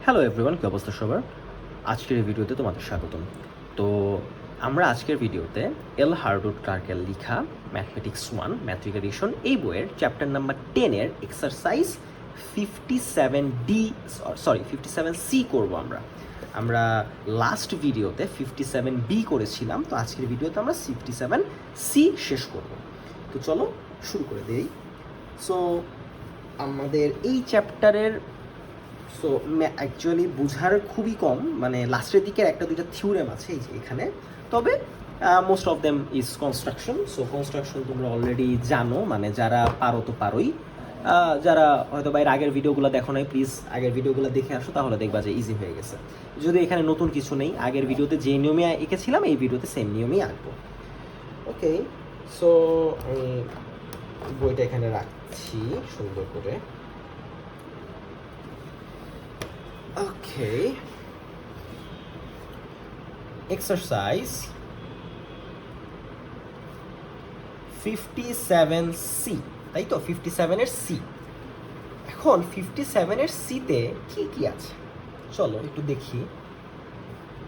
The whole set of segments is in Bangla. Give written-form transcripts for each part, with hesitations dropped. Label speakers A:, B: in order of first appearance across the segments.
A: হ্যালো এভরিওয়ান, কি অবস্থা সবার? আজকের এই ভিডিওতে তোমাদের স্বাগতম। তো আমরা আজকের ভিডিওতে এল হার্ডউড ক্লার্কের লেখা ম্যাথমেটিক্স 1 ম্যাট্রিক এডিশন এই বইয়ের চ্যাপ্টার নাম্বার 10 এর এক্সারসাইজ 57C করব আমরা লাস্ট ভিডিওতে 57B করেছিলাম, তো আজকের ভিডিওতে আমরা 57C শেষ করব। তো চলো শুরু করে দেই। সো আমাদের এই চ্যাপ্টারের অ্যাকচুয়ালি বোঝার খুবই কম, মানে লাস্টের দিকের একটা দুইটা থিওরেম আছে এই যে এখানে, তবে most of them is construction. So construction তোমরা অলরেডি জানো, মানে যারা পারো তো পারোই, যারা হয়তো বা এর আগের ভিডিওগুলো দেখো নাই, প্লিজ আগের ভিডিওগুলো দেখে আসো, তাহলে দেখবা যে ইজি হয়ে গেছে। যদি এখানে নতুন কিছু নেই, আগের ভিডিওতে যে নিয়মে এঁকেছিলাম এই ভিডিওতে সেম নিয়মেই আঁকবো। ওকে, সো আমি বইটা এখানে রাখছি সুন্দর করে। Okay. Exercise 57C, তাই তো? 57 এর সি। এখন 57 এর সিতে কি কি আছে চলো একটু দেখি।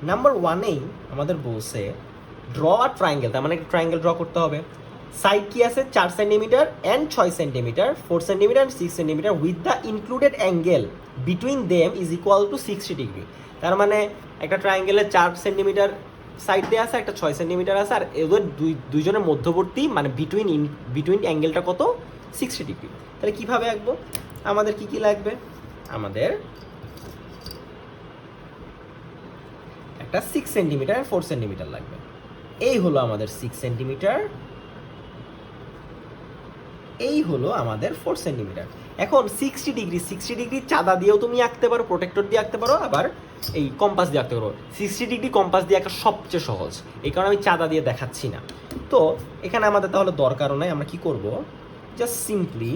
A: নাম্বার 1-এই আমাদের বলছে ড্র আ ট্রায়াঙ্গেল, তার মানে একটা ট্রায়াঙ্গেল ড্র করতে হবে। সাইড কি আছে? 4 centimetre and 6 centimetre, 4 centimetre and 6 centimetre with the included angle between them is equal to 60 degree. তার মানে একটা ট্রায়াঙ্গেলের 4 সেন্টিমিটার সাইড দিয়ে আছে, একটা 6 সেন্টিমিটার আছে, আর এদের দুইজনের মধ্যবর্তী মানে বিটুইন অ্যাঙ্গেলটা কত? 60 ডিগ্রি। তাহলে কীভাবে আঁকবো? আমাদের কি কি লাগবে? আমাদের একটা 6 সেন্টিমিটার 4 সেন্টিমিটার লাগবে। এই হলো আমাদের 6 সেন্টিমিটার, এই হলো আমাদের 4 সেন্টিমিটার। এখন 60 ডিগ্রি চাঁদা দিয়েও তুমি আঁকতে পারো, প্রোটেক্টর দিয়ে আঁকতে পারো, আবার এই কম্পাস দিয়ে আঁকতে পারো। 60 ডিগ্রি কম্পাস দিয়ে আঁকা সবচেয়ে সহজ, এই কারণে আমি চাঁদা দিয়ে দেখাচ্ছি না। তো এখানে আমাদের তাহলে দরকারও নাই, আমরা কি করব, জাস্ট সিম্পলি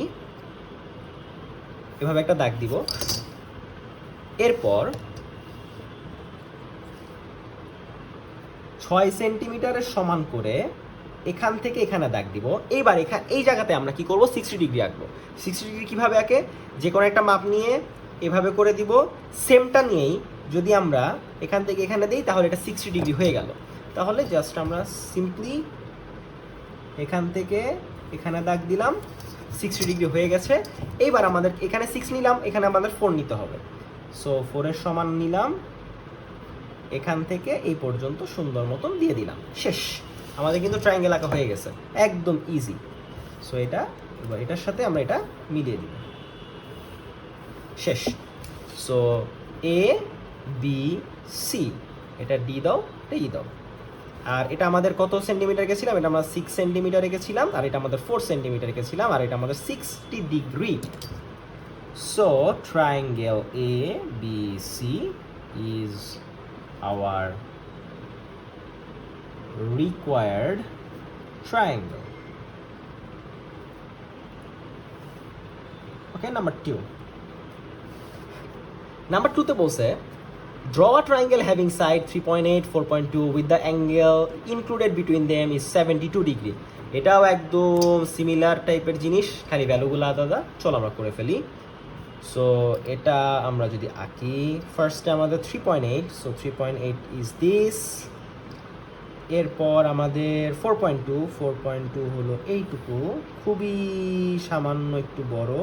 A: এভাবে একটা দাগ দিব। এরপর 6 সেন্টিমিটারের সমান করে এখান থেকে এখানে দাগ দিব। এইবার এই জায়গাতে আমরা কি করব, 60 ডিগ্রি আঁকবো। 60 ডিগ্রি কীভাবে আঁকে? যে কোনো একটা মাপ নিয়ে এভাবে করে দিব, সেমটা নিয়েই যদি আমরা এখান থেকে এখানে দিই তাহলে এটা 60 ডিগ্রি হয়ে গেল। তাহলে জাস্ট আমরা সিম্পলি এখান থেকে এখানে দাগ দিলাম, 60 ডিগ্রি হয়ে গেছে। এইবার আমাদের এখানে 6 নিলাম, এখানে আমাদের 4 নিতে হবে। সো 4-এর সমান নিলাম, এখান থেকে এই পর্যন্ত সুন্দর মতন দিয়ে দিলাম, শেষ। আমাদের কিন্তু ট্রায়াঙ্গেল আঁকা হয়ে গেছে, একদম ইজি। সো এটা এবার এটার সাথে আমরা এটা মিলিয়ে দিব, শেষ। সো এ বি সি, এটা ডি দাও, এটা ই দাও। আর এটা আমাদের কত সেন্টিমিটার গেছিলাম? এটা আমরা 6 সেন্টিমিটার রেখেছিলাম, আর এটা আমাদের 4 সেন্টিমিটার রেখেছিলাম, আর এটা আমাদের 60 degree. So triangle A B C is our required triangle. Okay, number 2 তে বলছে draw a triangle having side 3.8 4.2 with the angle included between them is 72 degree. এটাও একদম সিমিলার টাইপের জিনিস, খালি ভ্যালুগুলো আলাদা। চলো আমরা করে ফেলি। সো এটা আমরা যদি আঁকি, ফার্স্টে আমাদের 3.8, সো 3.8 ইজ দিস। এরপর আমাদের 4.2 হলো এইটুকু, খুবই সামান্য একটু বড়।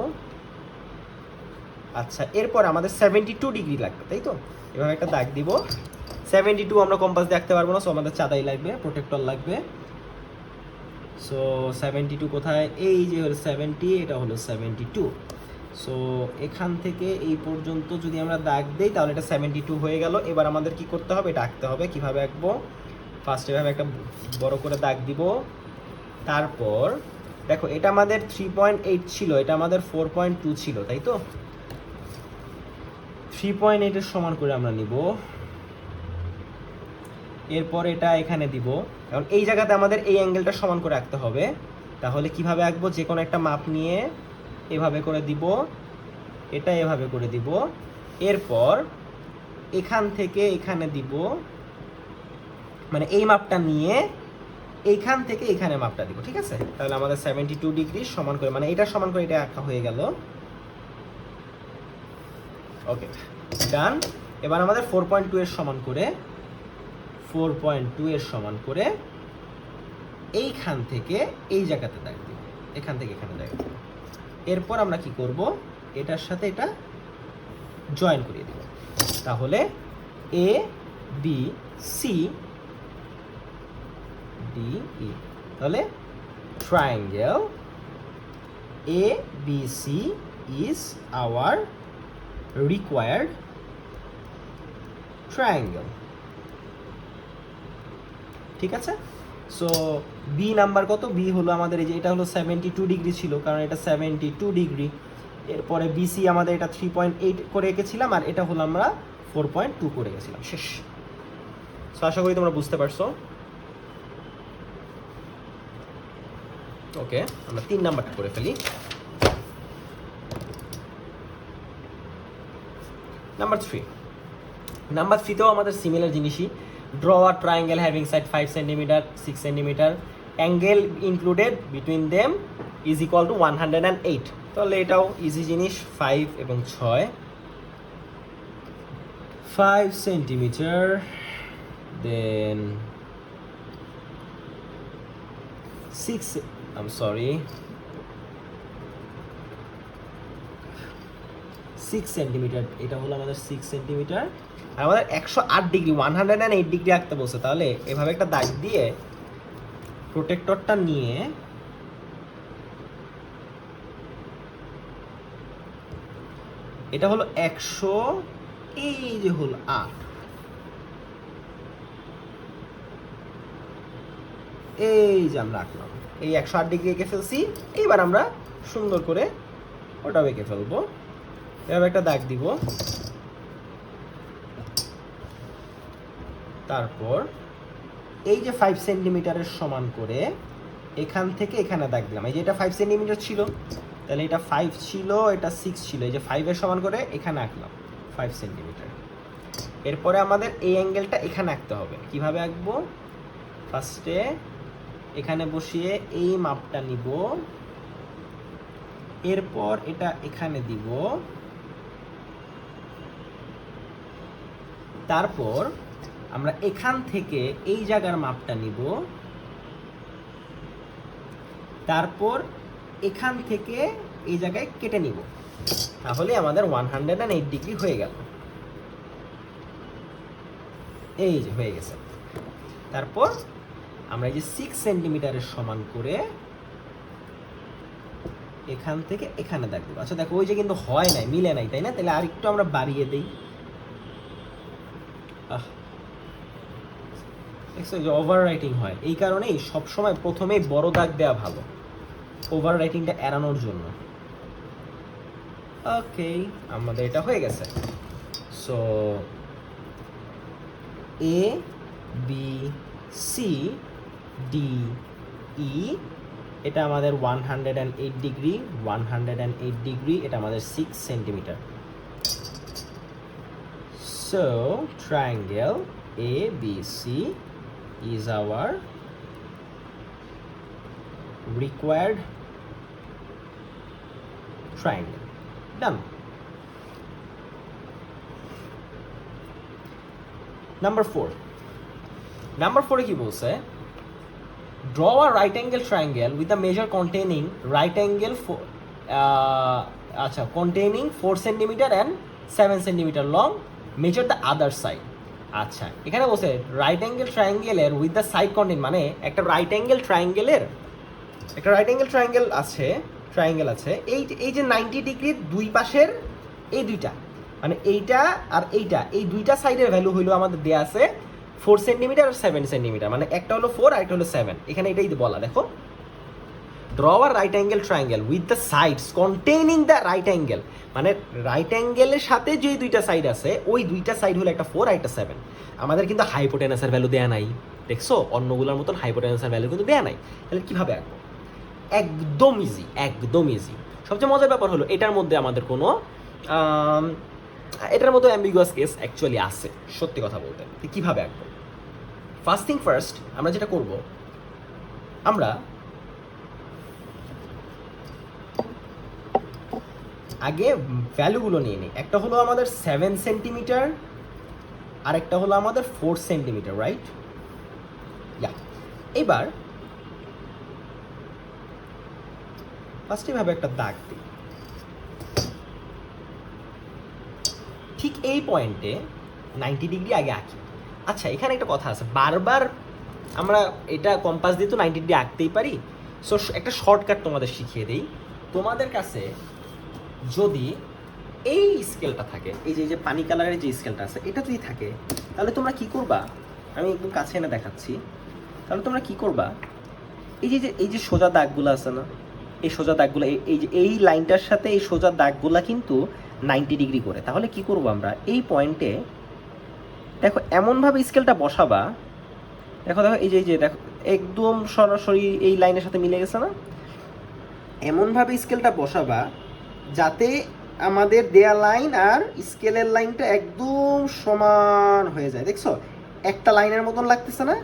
A: আচ্ছা, এরপর আমাদের 72 ডিগ্রি লাগবে, তাই তো? এভাবে একটা দাগ দিব। 72 আমরা কম্পাস দিয়ে আঁকতে পারবো না, সো আমাদের চাঁদাই লাগবে, প্রোটেক্টর লাগবে। সো 72 কোথায়? এই যে হলো 70, এটা হলো 72। সো এখান থেকে এই পর্যন্ত যদি আমরা দাগ দিই তাহলে এটা 72 হয়ে গেল। এবার আমাদের কি করতে হবে? এটা আঁকতে হবে। কিভাবে আঁকবো? ফার্স্ট এভাবে একটা বড় করে দাগ দিব। তারপর দেখো, এটা আমাদের 3.8 ছিল, এটা আমাদের 4.2 ছিল, তাই তো? 3.8 এর সমান করে আমরা নিব। এরপর এটা এখানে দিব, কারণ এই জায়গাতে আমাদের এই অ্যাঙ্গেলটা সমান করে আঁকতে হবে। তাহলে কিভাবে আঁকবো? যে কোনো একটা মাপ নিয়ে এভাবে করে দিব, এটা এভাবে করে দিব। এরপর এখান থেকে এখানে দিব, মানে এই মাপটা নিয়ে এইখান থেকে এখানে মাপটা দিব, ঠিক আছে? তাহলে আমাদের 72 ডিগ্রি সমান করে, মানে এটা সমান করে এটা আঁকা হয়ে গেল। ওকে, ডান। এবার আমাদের 4.2 এর সমান করে 4.2 এর সমান করে এইখান থেকে এই জায়গাতে দাগ দিব, এখান থেকে এখানে দাগ দিব। এরপর আমরা কি করব, এটার সাথে এটা জয়েন করিয়ে দিব। তাহলে A B C D E, তাহলে triangle A B C is our required triangle. ঠিক আছে, সো বি নাম্বার কত, বি হলো আমাদের এই যে এটা হলো 72 ডিগ্রি ছিল, কারণ এটা 72 ডিগ্রি। এরপরে বিসি আমাদের এটা 3.8 করে রেখেছিলাম, আর এটা হলো আমরা 4.2 করে গেছিলাম। শেষ। সো আশা করি তোমরা বুঝতে পারছো। ওকে, আমরা 3 নাম্বারটা করে ফেলি। নাম্বার 3, নাম্বার 3তেও আমাদের সিমিলার জিনিসই। Draw a triangle having side 5 centimetre 6 centimetre, angle included between them is equal to 108। তাহলে এটাও ইজি জিনিস, 5 এবং 6, 5 সেন্টিমিটার, দেন 6 সেন্টিমিটার, এটা হলো আমাদের 6 সেন্টিমিটার। আর আমাদের 108 ডিগ্রি 108 ডিগ্রি আঁকতে বলছে, তাহলে এভাবে একটা দাগ দিয়ে প্রোটেক্টরটা নিয়ে এটা হলো 100, এই যে হলো 8, এই যে আমরা আঁকলাম, এই 108 ডিগ্রি এঁকে ফেলছি। এইবার আমরা সুন্দর করে ওটাও এঁকে ফেলবো। এভাবে একটা দাগ দিব, তারপর এই যে 5 সেন্টিমিটারের সমান করে এখান থেকে এখানে দাগ দিলাম। এই যে এটা 5 সেন্টিমিটার ছিল, তাহলে এটা 5 ছিল, এটা 6 ছিল, এই যে 5 এর সমান করে এখানে আঁকলাম 5 সেন্টিমিটার। এরপরে আমাদের এই অ্যাঙ্গেলটা এখানে আঁকতে হবে। কিভাবে আঁকবো, ফার্স্টে এখানে বসিয়ে এই মাপটা নিব, এরপর এটা এখানে দিব, তারপর আমরা এখান থেকে এই জায়গার মাপটা নিব, তারপর এখান থেকে এই জায়গায় কেটে নিব। তাহলে আমাদের 108 ডিগ্রি হয়ে গেল। এই যে হয়ে গেছে। তারপর আমরা এই যে 6 সেন্টিমিটারের সমান করে এখান থেকে এখানে দাগ দেবো। আচ্ছা দেখো, ওই যে কিন্তু হয় নাই, মিলে নাই, তাই না? তাহলে আর একটু আমরা বাড়িয়ে দিই। ওভার রাইটিং হয়, এই কারণেই সবসময় প্রথমেই বড় দাগ দেওয়া ভালো, ওভার রাইটিংটা এড়ানোর জন্য। ওকে, আমাদের এটা হয়ে গেছে। So A B C D E, এটা আমাদের 108 ডিগ্রি, 108 ডিগ্রি, এটা আমাদের 6 centimetre. So triangle A B C is our required triangle. Done. Number 4. Number 4 কি বলছে? Draw a right angle triangle with a measure containing right angle containing 4 cm and 7 cm long. Measure the other side. আচ্ছা, এখানে বলছে রাইট অ্যাঙ্গেল ট্রায়াঙ্গেলের উইথ দ্য সাইড কন্টেন্ট, মানে একটা রাইট অ্যাঙ্গেল ট্রায়াঙ্গেল আছে, এই যে 90 ডিগ্রির দুই পাশের এই দুইটা, মানে এইটা আর এইটা, এই দুইটা সাইডের ভ্যালু হইলো আমাদের দেয়া আছে 4 সেন্টিমিটার আর 7 সেন্টিমিটার, মানে একটা হলো 4 আর একটা হলো 7। এখানে এটাই বলা, দেখো, draw a right angle triangle with the sides containing the right angle, মানে রাইট অ্যাঙ্গেলের সাথে যে দুইটা সাইড আছে ওই দুইটা সাইড হলো একটা 4 আর একটা 7। আমাদের কিন্তু হাইপোটেনাসের ভ্যালু দেয়া নাই, দেখছো, অন্যগুলোর মতন হাইপোটেনাসের ভ্যালু কিন্তু দেয়া নাই। তাহলে কিভাবে আঁকবো? একদম ইজি। সবচেয়ে মজার ব্যাপার হলো এটার মধ্যে আমাদের কোনো এটার মধ্যে অ্যাম্বিগুয়াস কেস অ্যাকচুয়ালি আছে, সত্যি কথা বলতে। কিভাবে আঁকবো? ফার্স্ট থিং ফার্স্ট, আমরা যেটা করব, আমরা আগে ভ্যালুগুলো নিয়ে নিই। একটা হলো আমাদের 7 সেন্টিমিটার, আর একটা হলো আমাদের 4 সেন্টিমিটার, রাইট? ইয়া, এবার ফার্স্ট এভাবে একটা দাগ দিই, ঠিক এই পয়েন্টে 90 ডিগ্রি আগে আঁকি। আচ্ছা, এখানে একটা কথা আছে, বারবার আমরা এটা কম্পাস দিয়ে তো 90 ডিগ্রি আঁকতেই পারি। সো একটা শর্টকাট তোমাদের শিখিয়ে দিই। তোমাদের কাছে যদি এই স্কেলটা থাকে, এই যে পানি কালারের যে স্কেলটা আছে, এটা যদি থাকে, তাহলে তোমরা কি করবা, আমি একদম কাছে এনে দেখাচ্ছি। তাহলে তোমরা কি করবা, এই যে সোজা দাগগুলো আছে না, এই সোজা দাগগুলো, এই যে এই লাইনটার সাথে এই সোজা দাগগুলা কিন্তু 90 ডিগ্রি করে। তাহলে কি করব আমরা, এই পয়েন্টে দেখো এমনভাবে স্কেলটা বসাবা, দেখো দেখো এই যে দেখো একদম সরাসরি এই লাইনের সাথে মিলে গেছে না, এমনভাবে স্কেলটা বসাবা যাতে আমাদের দেয়া লাইন আর স্কেলের লাইনটা একদম সমান হয়ে যায়। দেখছো একটা লাইনের মতন লাগতেছে না,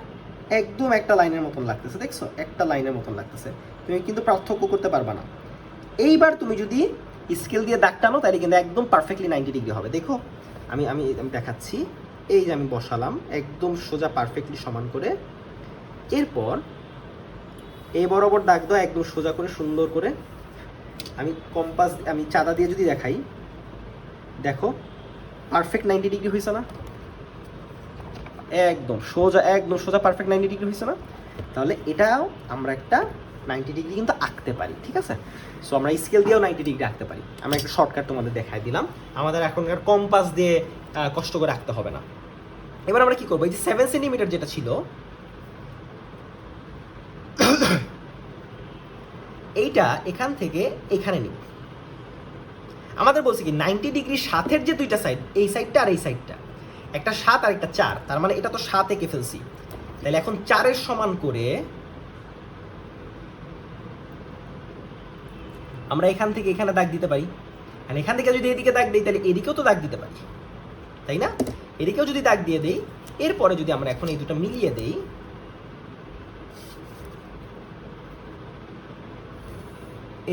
A: একদম একটা লাইনের মতন লাগতেছে, দেখছো একটা লাইনের মতন লাগতেছে, তুমি কিন্তু পার্থক্য করতে পারবা না। এইবার তুমি যদি স্কেল দিয়ে দাগ টানো তাহলে কিন্তু একদম পারফেক্টলি 90 ডিগ্রি হবে। দেখো আমি আমি আমি দেখাচ্ছি, এই যে আমি বসালাম একদম সোজা পারফেক্টলি সমান করে। এরপর এই বরাবর দাগ দাও একদম সোজা করে সুন্দর করে। আমি কম্পাস, আমি চাঁদা দিয়ে যদি দেখাই, দেখো পারফেক্ট 90 ডিগ্রি হয়েছে না, একদম সোজা পারফেক্ট 90 ডিগ্রি হয়েছে না। তাহলে এটাও আমরা একটা 90 ডিগ্রি কিন্তু আঁকতে পারি, ঠিক আছে? সো আমরা স্কেল দিয়েও 90 ডিগ্রি আঁকতে পারি। আমি একটা শর্টকাট তোমাদের দেখাই দিলাম, আমাদের এখনকার কম্পাস দিয়ে কষ্ট করে আঁকতে হবে না। এবার আমরা কি করবো, এই যে 7 সেন্টিমিটার যেটা ছিল, এইটা এখান থেকে এখানে নিব। আমাদের বলছি কি 90 ডিগ্রি সাথের যে দুইটা সাইড, এই সাইডটা আর এই সাইডটা, একটা 7 আর একটা 4, তার মানে এটা তো 7 এঁকে ফেলছি। তাহলে এখন 4-এর সমান করে আমরা এখান থেকে এখানে দাগ দিতে পারি। আর এখান থেকে যদি এদিকে দাগ দিই তাহলে এদিকেও তো দাগ দিতে পারি, তাই না? এদিকেও যদি দাগ দিয়ে দেই, এরপরে যদি আমরা এখন এই দুটো মিলিয়ে দেই,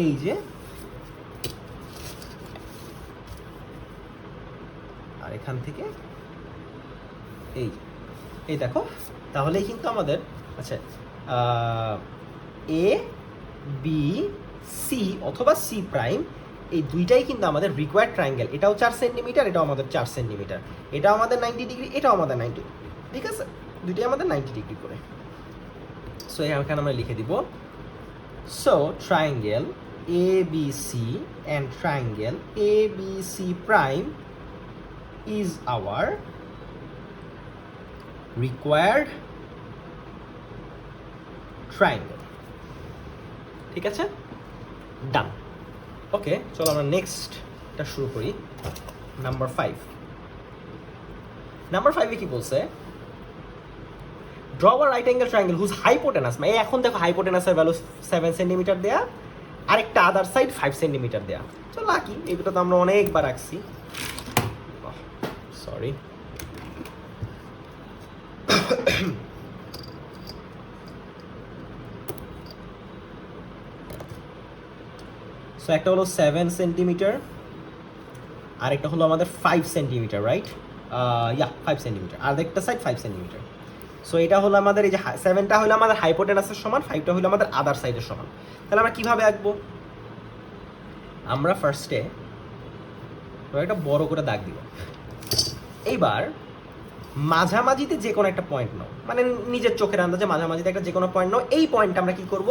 A: এই যে আর এখান থেকে এই দেখো, তাহলেই কিন্তু আমাদের আচ্ছা এ বি সি অথবা সি প্রাইম, এই দুইটাই কিন্তু আমাদের রিকোয়ার্ড ট্রায়াঙ্গেল। এটাও 4 সেন্টিমিটার, এটাও আমাদের 4 সেন্টিমিটার, এটাও আমাদের 90 ডিগ্রি, এটাও আমাদের 90, ঠিক আছে? দুইটাই আমাদের 90 ডিগ্রি করে। সো এখানে আমরা লিখে দিব, so triangle A B C and triangle A B C prime is our required triangle, ঠিক আছে? ডান। ওকে, চলো আমরা নেক্সটটা শুরু করি। নাম্বার 5 এ কি বলছে, draw a right angle triangle whose hypotenuse, মানে এখন দেখো হাইপোটেনাসের ভ্যালু 7 সেন্টিমিটার দেয়া, আরেকটা আদার সাইড 5 সেন্টিমিটার দেয়া। চলো লাকি, এগুলো তো আমরা অনেকবার রাখছি, সরি। সো একটা হলো 7 সেন্টিমিটার, আর একটা হলো আমাদের 5 সেন্টিমিটার, রাইট? 5 সেন্টিমিটার, আর একটা সাইড 5 সেন্টিমিটার। সো এটা হলো আমাদের, এই যে 7টা হলো আমাদের হাইপোটেনাসের সমান, 5টা হলো আমাদের আদার সাইডের সমান। তাহলে আমরা কিভাবে আঁকবো, আমরা ফার্স্টে একটা বড় করে দাগ দিব। এইবার মাঝামাঝিতে যে কোনো একটা পয়েন্ট নাও, মানে নিজের চোখের আন্দাজে মাঝামাঝিতে একটা যে কোনো পয়েন্ট নাও। এই পয়েন্টটা আমরা কি করব,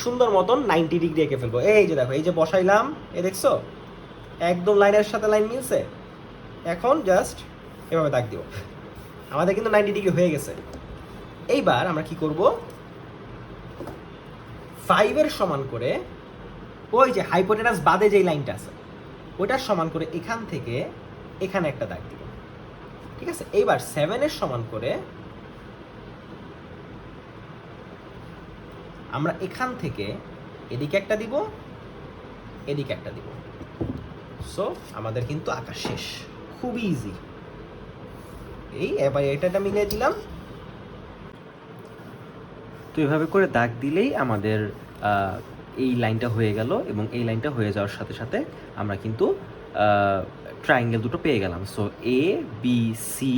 A: সুন্দর মতন 90 ডিগ্রি এঁকে ফেলবো। এই যে দেখো, এই যে বসাইলাম, এই দেখছো একদম লাইনের সাথে লাইন মিলছে। এখন জাস্ট এভাবে দাগ দিব, আমাদের কিন্তু 90 ডিগ্রি হয়ে গেছে। এইবার আমরা কি করব, 5-এর সমান করে ওই যে হাইপোটেনাস বাদে যেই লাইনটা আছে ওইটার সমান করে এখান থেকে এখানে একটা দাগ দিব, ঠিক আছে? এইবার 7-এর সমান করে আমরা এখান থেকে এদিকে একটা দিব, এদিকে একটা দিব। সো আমাদের কিন্তু আঁকা শেষ, খুবই ইজি। এই এবার এটা মিলিয়ে দিলাম, তো এভাবে করে দাগ দিলেই আমাদের এই লাইনটা হয়ে গেল এবং এই লাইনটা হয়ে যাওয়ার সাথে সাথে আমরা কিন্তু ট্রায়াঙ্গেল দুটো পেয়ে গেলাম। সো এ বি সি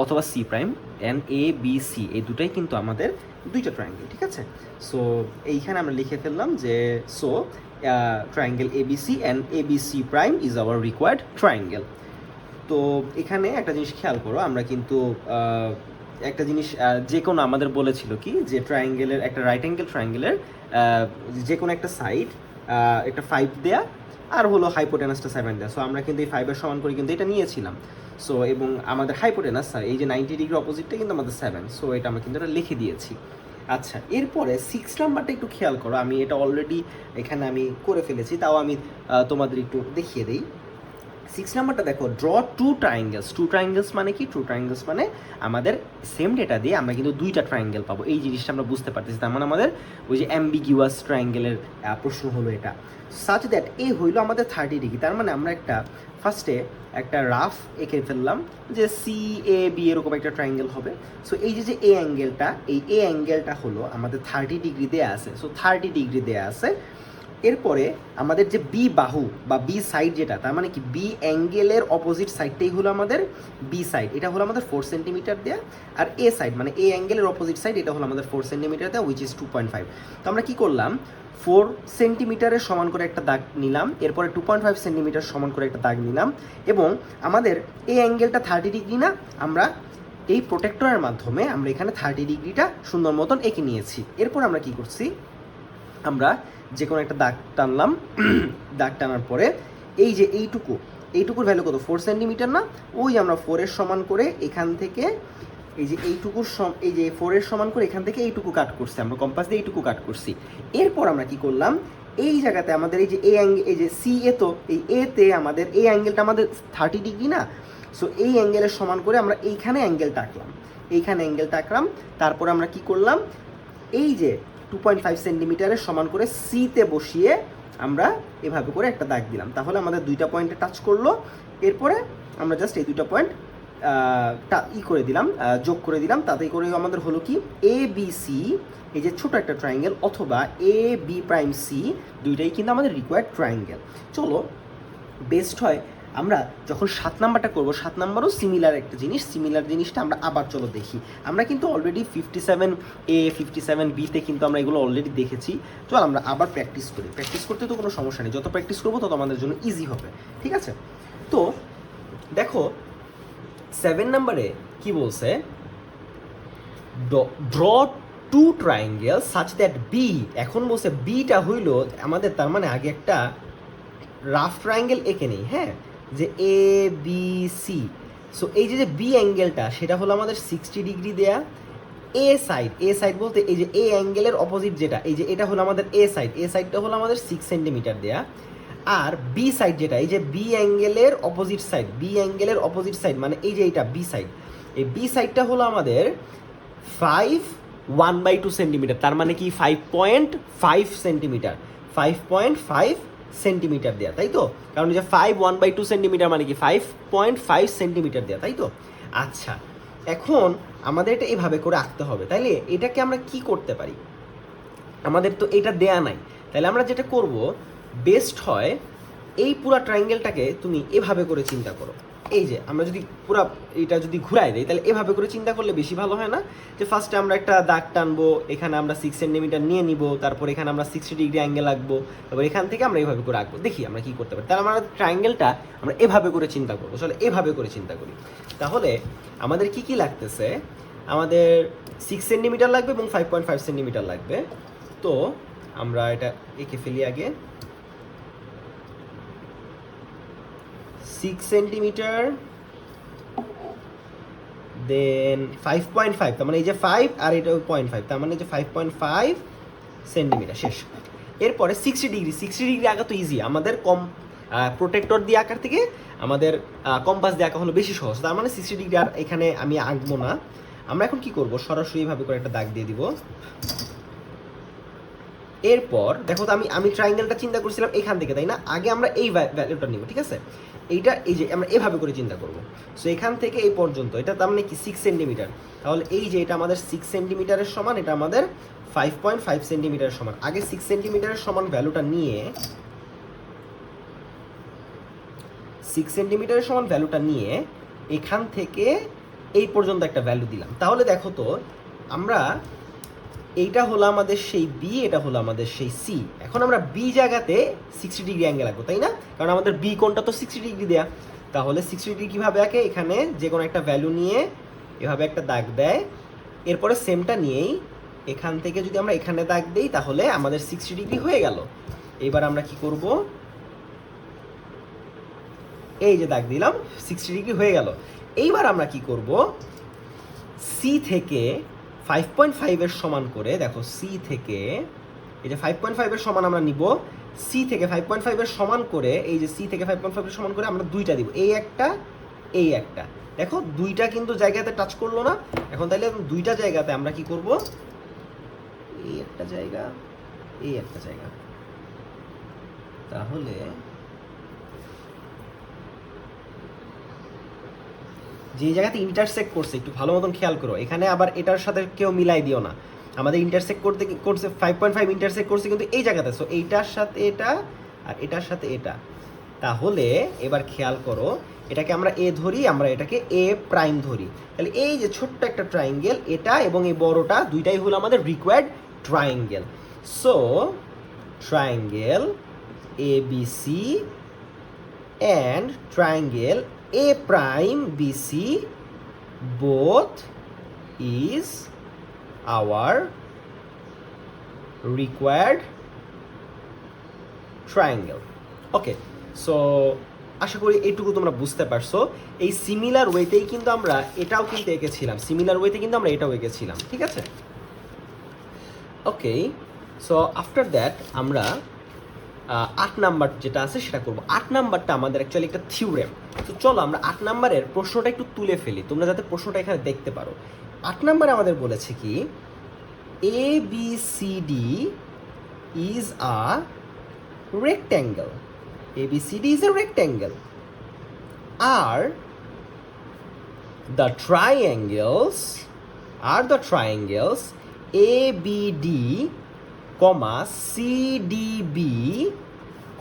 A: অথবা C prime and A B C এই দুটাই কিন্তু আমাদের দুইটা ট্রায়াঙ্গেল, ঠিক আছে। সো এইখানে আমরা লিখে ফেললাম যে so triangle ABC and ABC prime is our required triangle. তো এখানে একটা জিনিস খেয়াল করো, আমরা কিন্তু একটা জিনিস যে কোনো আমাদের বলেছিল কি যে ট্রায়াঙ্গেলের একটা রাইট অ্যাঙ্গেল ট্রায়াঙ্গেলের যে কোনো একটা সাইড একটা 5 দেয়া আর হলো হাইপোটেনাসটা 7 দেয়া। সো আমরা কিন্তু এই 5-এর সমান করে কিন্তু এটা নিয়েছিলাম। সো এবং আমাদের হাইপোটেনাস এই যে 90 ডিগ্রি অপোজিটটা কিন্তু আমাদের 7। সো এটা আমরা কিন্তু এটা লিখে দিয়েছি। আচ্ছা, এরপরে 6 নাম্বারটা একটু খেয়াল করো, আমি এটা অলরেডি এখানে আমি করে ফেলেছি, তাও আমি তোমাদের একটু দেখিয়ে দিই। 6 নাম্বারটা দেখো, draw two triangles. Two triangles মানে কি? টু ট্রায়াঙ্গেলস মানে আমাদের সেম ডেটা দিয়ে আমরা কিন্তু দুইটা ট্রায়াঙ্গেল পাবো, এই জিনিসটা আমরা বুঝতে পারতেছি। তার মানে আমাদের ওই যে অ্যাম্বিগিউয়াস ট্রায়াঙ্গেলের প্রশ্ন হলো এটা, সাচ দ্যাট এ হইলো আমাদের 30 ডিগ্রি। তার মানে আমরা একটা ফার্স্টে একটা রাফ এঁকে ফেললাম যে সি এ বি এরকম একটা ট্রায়াঙ্গেল হবে। সো এই যে এ অ্যাঙ্গেলটা, এই এ অ্যাঙ্গেলটা হলো আমাদের 30 ডিগ্রি দেয়া আছে। সো 30 ডিগ্রি দেয়া আছে। এরপরে আমাদের যে বি বাহু বা বি সাইড যেটা, তার মানে কি বি অ্যাঙ্গেলের অপোজিট সাইডটাই হলো আমাদের বি সাইড, এটা হলো আমাদের 4 সেন্টিমিটার দেয়া। আর এ সাইড মানে এ অ্যাঙ্গেলের অপোজিট সাইড, এটা হলো আমাদের 4 সেন্টিমিটার দেয়া, উইচ ইজ 2.5। তো আমরা কি করলাম, 4 সেন্টিমিটারের সমান করে একটা দাগ নিলাম, এরপরে 2.5 সেন্টিমিটার সমান করে একটা দাগ নিলাম, এবং আমাদের এই অ্যাঙ্গেলটা 30 ডিগ্রি না, আমরা এই প্রোটেক্টরের মাধ্যমে আমরা এখানে 30 ডিগ্রিটা সুন্দর মতন এঁকে নিয়েছি। এরপর আমরা কি করছি, আমরা যে কোনো একটা দাগ টানলাম, দাগ টানার পরে এই যে এইটুকুর ভ্যালু কত, 4 সেন্টিমিটার না, ওই আমরা 4-এর সমান করে এখান থেকে এই যে এই যে 4-এর সমান করে এখান থেকে এইটুকু কাট করছি, আমরা কম্পাস দিয়ে এইটুকু কাট করছি। এরপর আমরা কি করলাম, এই জায়গাতে আমাদের এই যে এই যে সি এ, তো এই এতে আমাদের এই অ্যাঙ্গেলটা আমাদের 30 ডিগ্রি না। সো এই অ্যাঙ্গেলের সমান করে আমরা এইখানে অ্যাঙ্গেলটা আঁকলাম, এইখানে অ্যাঙ্গেলটা আঁকলাম। তারপর আমরা কি করলাম, এই যে 2.5 সেন্টিমিটারের সমান করে সিতে বসিয়ে আমরা এভাবে করে একটা দাগ দিলাম, তাহলে আমাদের দুইটা পয়েন্টে টাচ করলো। এরপরে আমরা জাস্ট এই দুইটা পয়েন্ট করে দিলাম, যোগ করে দিলাম, তাতেই করে আমাদের হলো কি এ বি সি, এই যে ছোট একটা ট্রায়াঙ্গেল, অথবা এ বি প্রাইম সি, দুইটাই কিন্তু আমাদের রিকোয়ার্ড ট্রায়াঙ্গেল। চলো বেস্ট হয় আমরা যখন 7 নাম্বারটা করবো, 7 নাম্বারও সিমিলার একটা জিনিস, সিমিলার জিনিসটা আমরা আবার চলো দেখি। আমরা কিন্তু অলরেডি 57A 57Bতে কিন্তু আমরা এগুলো অলরেডি দেখেছি। চল আমরা আবার প্র্যাকটিস করি, প্র্যাকটিস করতে তো কোনো সমস্যা নেই, যত প্র্যাকটিস করবো তত আমাদের জন্য ইজি হবে, ঠিক আছে। তো দেখো 7 নাম্বারে কি বলছে, draw two triangle such that B, এখন বলছে বিটা হইল আমাদের, তার মানে আগে একটা রাফ ট্রায়াঙ্গেল এঁকে নেই, হ্যাঁ, যে এ বি সি। সো এই যে বি অ্যাঙ্গেলটা সেটা হলো আমাদের 60 ডিগ্রি দেয়া। এ সাইড বলতে এই যে এ অ্যাঙ্গেলের অপোজিট যেটা, এই যে এটা হলো আমাদের এ সাইডটা হলো আমাদের 6 সেন্টিমিটার দেয়া। আর বি সাইড যেটা, এই যে বি অ্যাঙ্গেলের অপোজিট সাইড মানে এই যে এইটা বি সাইড, এই বি সাইডটা হলো আমাদের 1/2 সেন্টিমিটার, তার মানে কি 5.5 সেন্টিমিটার, 5.5 সেন্টিমিটার দেয়া, তাই তো? কারণ যে 1/2 সেন্টিমিটার মানে কি 5.5 সেন্টিমিটার দেয়া, তাই তো? আচ্ছা, এখন আমাদের এটা এভাবে করে আঁকতে হবে, তাইলে এটাকে আমরা কি করতে পারি, আমাদের তো এটা দেয়া নাই, তাহলে আমরা যেটা করব, বেস্ট হয় এই পুরো ট্রায়াঙ্গেলটাকে তুমি এভাবে করে চিন্তা করো। এই যে আমরা যদি পুরো এটা যদি ঘুরাই দেই, তাহলে এভাবে করে চিন্তা করলে বেশি ভালো হয় না? যে ফার্স্টে আমরা একটা দাগ টানবো, এখানে আমরা 6 সেন্টিমিটার নিয়ে নিব, তারপর এখানে আমরা 60 ডিগ্রি অ্যাঙ্গেল আঁকবো, তারপর এখান থেকে আমরা এইভাবে করে আঁকবো। দেখি আমরা কি করতে পারি। তাহলে আমরা ট্রায়াঙ্গেলটা আমরা এভাবে করে চিন্তা করবো, চলে এভাবে করে চিন্তা করি। তাহলে আমাদের কি কি লাগতেছে, আমাদের 6 সেন্টিমিটার লাগবে এবং 5.5 সেন্টিমিটার লাগবে। তো আমরা এটা এঁকে ফেলি আগে, 6 সেন্টিমিটার দেন 5.5, তার মানে এই যে 5 আর এটা 0.5, তার মানে যে 5.5 সেন্টিমিটার শেষ। এরপরে 60 ডিগ্রি আঁকা তো ইজি, আমাদের প্রোটেক্টর দিয়ে আঁকার থেকে আমাদের কম্পাস দিয়ে আঁকা হলো বেশি সহজ। তার মানে 60 ডিগ্রি আর এখানে আমি আঁকবো না। আমরা এখন কি করব, সরাসরি ভাবে করে একটা দাগ দিয়ে দিব। এরপর দেখো তো আমি ট্রায়াঙ্গেলটা চিন্তা করছিলাম এখান থেকে, তাই না? আগে আমরা এই ভ্যালুটা নিব, ঠিক আছে? এইটা এই যে আমরা এভাবে করে চিন্তা করব। সো এখান থেকে এই পর্যন্ত এটা তার মানে কি 6 সেন্টিমিটার, তাহলে এই যে এটা আমাদের 6 সেন্টিমিটারের সমান, এটা আমাদের 5.5 সেন্টিমিটারের সমান। আগে 6 সেন্টিমিটারের সমান ভ্যালুটা নিয়ে 6 সেন্টিমিটারের সমান ভ্যালুটা নিয়ে এখান থেকে এই পর্যন্ত একটা ভ্যালু দিলাম। তাহলে দেখো তো আমরা এইটা হলো আমাদের সেই বি, এটা হলো আমাদের সেই সি। এখন আমরা বি জায়গাতে 60 ডিগ্রি অ্যাঙ্গেল আঁকবো, তাই না? কারণ আমাদের বি কোণটা তো 60 ডিগ্রি দেয়া। তাহলে 60 ডিগ্রি কীভাবে আঁকে? এখানে যে কোনো একটা ভ্যালু নিয়ে এভাবে একটা দাগ দেয়, এরপরে সেমটা নিয়েই এখান থেকে যদি আমরা এখানে দাগ দিই তাহলে আমাদের 60 ডিগ্রি হয়ে গেল। এবার আমরা কি করব? এই যে দাগ দিলাম, 60 ডিগ্রি হয়ে গেল। এইবার আমরা কি করব? সি থেকে 5.5 এর সমান করে, দেখো সি থেকে এই যে 5.5 এর সমান আমরা নিব, সি থেকে 5.5 এর সমান করে, এই যে সি থেকে 5.5 এর সমান করে আমরা দুইটা দিব, এই একটা এই একটা। দেখো দুইটা কিন্তু জায়গাতে টাচ করলো না। এখন তাহলে দুইটা জায়গাতে আমরা কি করব? এই একটা জায়গা, এই একটা জায়গা। তাহলে যে জায়গাতে ইন্টারসেক্ট করছে একটু ভালো মতন খেয়াল করো, এখানে আবার এটার সাথে কেউ মিলাই দিও না। আমাদের ইন্টারসেক্ট করছে 5.5 ইন্টারসেক্ট করছে কিন্তু এই জায়গাতে, সো এইটার সাথে এটা আর এটার সাথে এটা। তাহলে এবার খেয়াল করো, এটাকে আমরা এ ধরি, আমরা এটাকে এ প্রাইম ধরি। তাহলে এই যে ছোট্ট একটা ট্রায়াঙ্গেল, এটা এবং এই বড়টা দুইটাই হলো আমাদের required triangle. So triangle A B C and triangle A prime BC both is our required triangle. Okay, so আশা করি এইটুকু তোমরা বুঝতে পারছো। এই সিমিলার ওয়েতেই কিন্তু আমরা এটাও কিন্তু এঁকেছিলাম, সিমিলার ওয়েতে কিন্তু আমরা এটাও এঁকেছিলাম, ঠিক আছে? ওকে, সো আফটার দ্যাট আমরা 8 নাম্বার যেটা আছে সেটা করবো। 8 নাম্বারটা আমাদের অ্যাকচুয়ালি একটা থিওরেম। তো চলো আমরা 8 নাম্বারের প্রশ্নটা একটু তুলে ফেলি, তোমরা যাতে প্রশ্নটা এখানে দেখতে পারো। 8 নাম্বারে আমাদের বলেছে কি, A B C D is a rectangle. A B C D is a rectangle আর the triangles ABD, CDB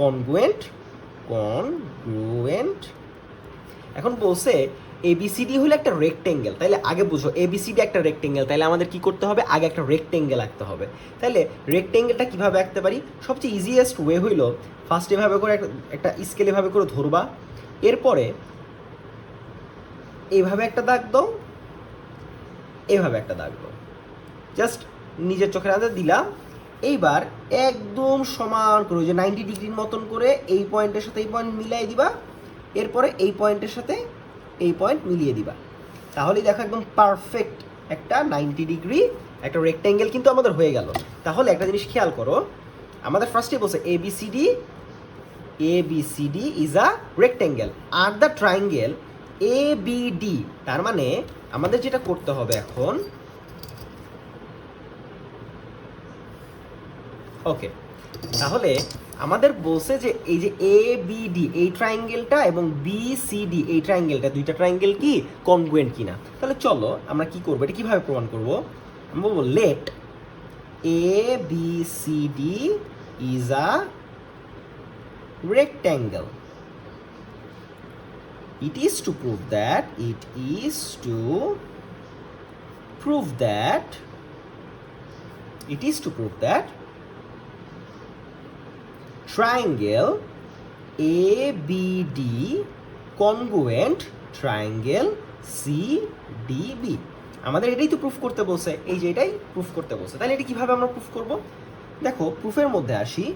A: congruent. এখন বলছে এবিসিডি হলো একটা রেক্টেঙ্গেল, তাইলে আগে বুঝো এবিসিডি একটা রেক্টেঙ্গেল, তাইলে আমাদের কি করতে হবে? আগে একটা রেক্টেঙ্গেল আঁকতে হবে। তাইলে রেক্টেঙ্গেলটা কিভাবে আঁকতে পারি? সবচেয়ে ইজিয়েস্ট ওয়ে হইলো ফার্স্ট এভাবে করে একটা স্কেল এভাবে করে ধরবা, এরপরে এইভাবে একটা দাগ দাও, এইভাবে একটা দাগ দাও, জাস্ট নিজের চোখের আন্দাজ দিলাম। এইবার একদম সমান করে যে 90 ডিগ্রির মতন করে এই পয়েন্টের সাথে এই পয়েন্ট মিলাই দিবা, এরপরে এই পয়েন্টের সাথে এই পয়েন্ট মিলিয়ে দিবা। তাহলেই দেখো একদম পারফেক্ট একটা 90 ডিগ্রি একটা রেক্ট্যাঙ্গেল কিন্তু আমাদের হয়ে গেল। তাহলে একটা জিনিস খেয়াল করো, আমাদের ফার্স্টে বলছে ABCD is a rectangle are the triangle ABD। তার মানে আমাদের যেটা করতে হবে এখন, ওকে, তাহলে আমাদের বলছে যে এই যে ABD এই ট্রায়াঙ্গেলটা এবং BCD এই ট্রায়াঙ্গেলটা, দুইটা ট্রায়াঙ্গেল কি কনগ্রুয়েন্ট কিনা। তাহলে চলো আমরা কি করবো, এটা কিভাবে প্রমাণ করব? আমরা বলবো let ABCD is a rectangle. It is to prove that triangle ABD congruent triangle CDB। আমাদের এটাই তো প্রুফ করতে বলছে, এই যে এটাই প্রুফ করতে বলছে। তাহলে এটা কিভাবে আমরা প্রুফ করব? দেখো প্রুফের মধ্যে আসি।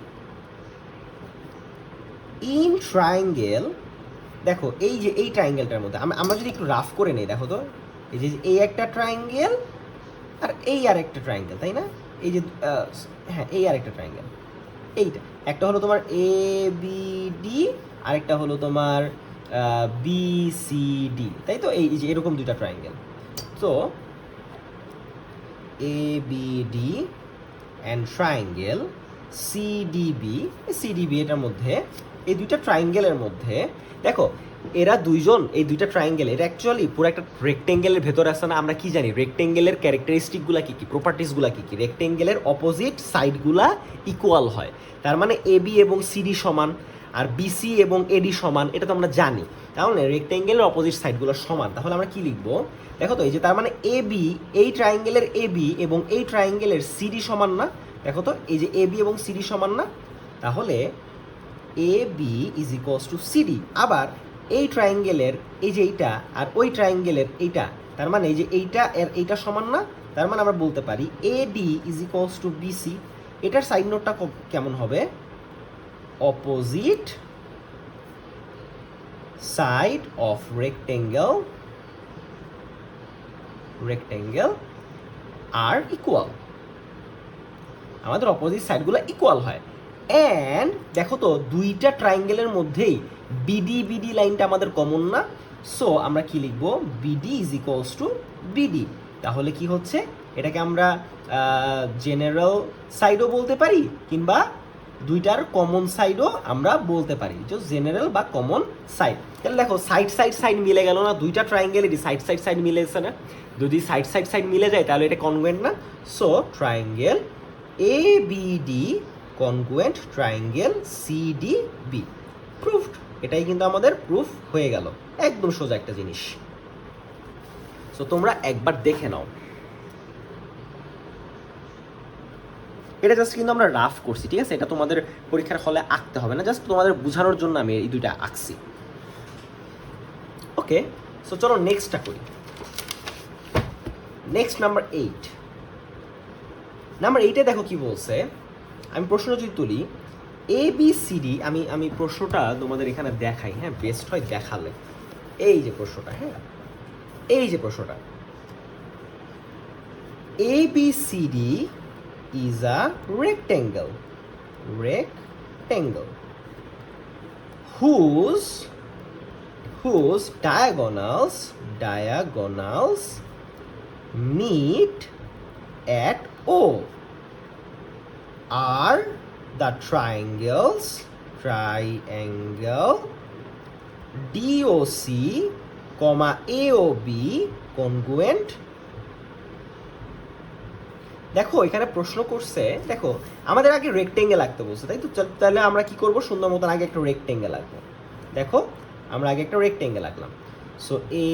A: ইন ট্রায়াঙ্গেল, দেখো এই যে এই ট্রায়াঙ্গেলটার মধ্যে আমরা যদি একটু রাফ করে নেই, দেখো তো এই যে এই একটা ট্রায়াঙ্গেল আর এই আর একটা ট্রায়াঙ্গেল, তাই না? এই যে হ্যাঁ, এই আর একটা ট্রায়াঙ্গেল, এইটা একটা হলো তোমার ABD, আরেকটা হলো তোমার BCD, তাই তো? এই যে এরকম দুইটা ট্রায়াঙ্গেল। তো ABD অ্যান্ড ট্রায়াঙ্গেল CDB, এটার মধ্যে এই দুইটা ট্রায়াঙ্গেলের মধ্যে দেখো এরা দুইজন, এই দুইটা ট্রায়াঙ্গেল, এটা অ্যাকচুয়ালি পুরো একটা রেক্টেঙ্গেলের ভেতরে আছে না? আমরা কি জানি রেক্টেঙ্গেলের ক্যারেক্টারিস্টিকগুলো কী কী, প্রপার্টিসগুলো কী কী? রেক্টেঙ্গেলের অপোজিট সাইডগুলা ইকুয়াল হয়, তার মানে এবি এবং সিডি সমান, আর বিসি এবং এডি সমান, এটা তো আমরা জানি। তাহলে রেক্টেঙ্গেলের অপোজিট সাইডগুলো সমান, তাহলে আমরা কি লিখবো? দেখো তো, এই যে তার মানে এবি, এই ট্রায়াঙ্গেলের এবি এবং এই ট্রায়াঙ্গেলের সিডি সমান না? দেখো তো, এই যে এবি এবং সিডি সমান না? তাহলে A B is equals to CD. আবার এই ট্রায়াঙ্গেলের এই যে এইটা আর ওই ট্রায়াঙ্গেলের এইটা, তার মানে এই যে এইটা এর এইটা সমান না? তার মানে আমরা বলতে পারি A D is equals to BC. এটার সাইড নোটটা কেমন হবে? Opposite side of rectangle are equal. আমাদের অপোজিট সাইডগুলো ইকুয়াল হয়। অ্যান্ড দেখো তো, দুইটা ট্রায়াঙ্গেলের মধ্যেই বিডি লাইনটা আমাদের কমন না? সো আমরা কি লিখব? BD is equals to BD. তাহলে কি হচ্ছে? এটাকে আমরা জেনারেল সাইডও বলতে পারি, কিংবা দুইটার কমন সাইডও আমরা বলতে পারি, যে জেনারেল বা কমন সাইড। তাহলে দেখো, সাইড মিলে গেল না? দুইটা ট্রায়াঙ্গেলেরই সাইড মিলেছে না? যদি সাইড মিলে যায় তাহলে এটা কনগ্রুয়েন্ট না? So triangle A B D congruent triangle CDB. Proofed. এটাই কিন্তু আমাদের প্রুফ হয়ে গেল। একদম সোজা একটা জিনিস। সো তোমরা একবার দেখে নাও। এটা জাস্ট কিন্তু আমরা রাফ করছি, ঠিক আছে? এটা তোমাদের পরীক্ষার হলে আঁকতে হবে না, জাস্ট তোমাদের বোঝানোর জন্য আমি এই দুইটা আঁকছি। ওকে, সো চলো নেক্সটটা করি। Next number 8। নাম্বার 8-এ দেখো কি বলছে। আমি প্রশ্ন যদি তুলি এ বি সি ডি, আমি প্রশ্নটা তোমাদের এখানে দেখাই, হ্যাঁ, বেস্ট হয় দেখালে। এই যে প্রশ্নটা, হ্যাঁ, এই যে প্রশ্নটা, A B C D is a rectangle whose diagonals meet at O are the triangle DOC, AOB congruent। দেখো এখানে প্রশ্ন করছে, দেখো আমাদের আগে রেক্টেঙ্গেল আঁকতে বলছে, তাই তো? তাহলে আমরা কি করব? সুন্দর মতন আগে একটা রেক্টেঙ্গেল আঁকবো। দেখো আমরা আগে একটা রেক্টেঙ্গেল আঁকলাম। So A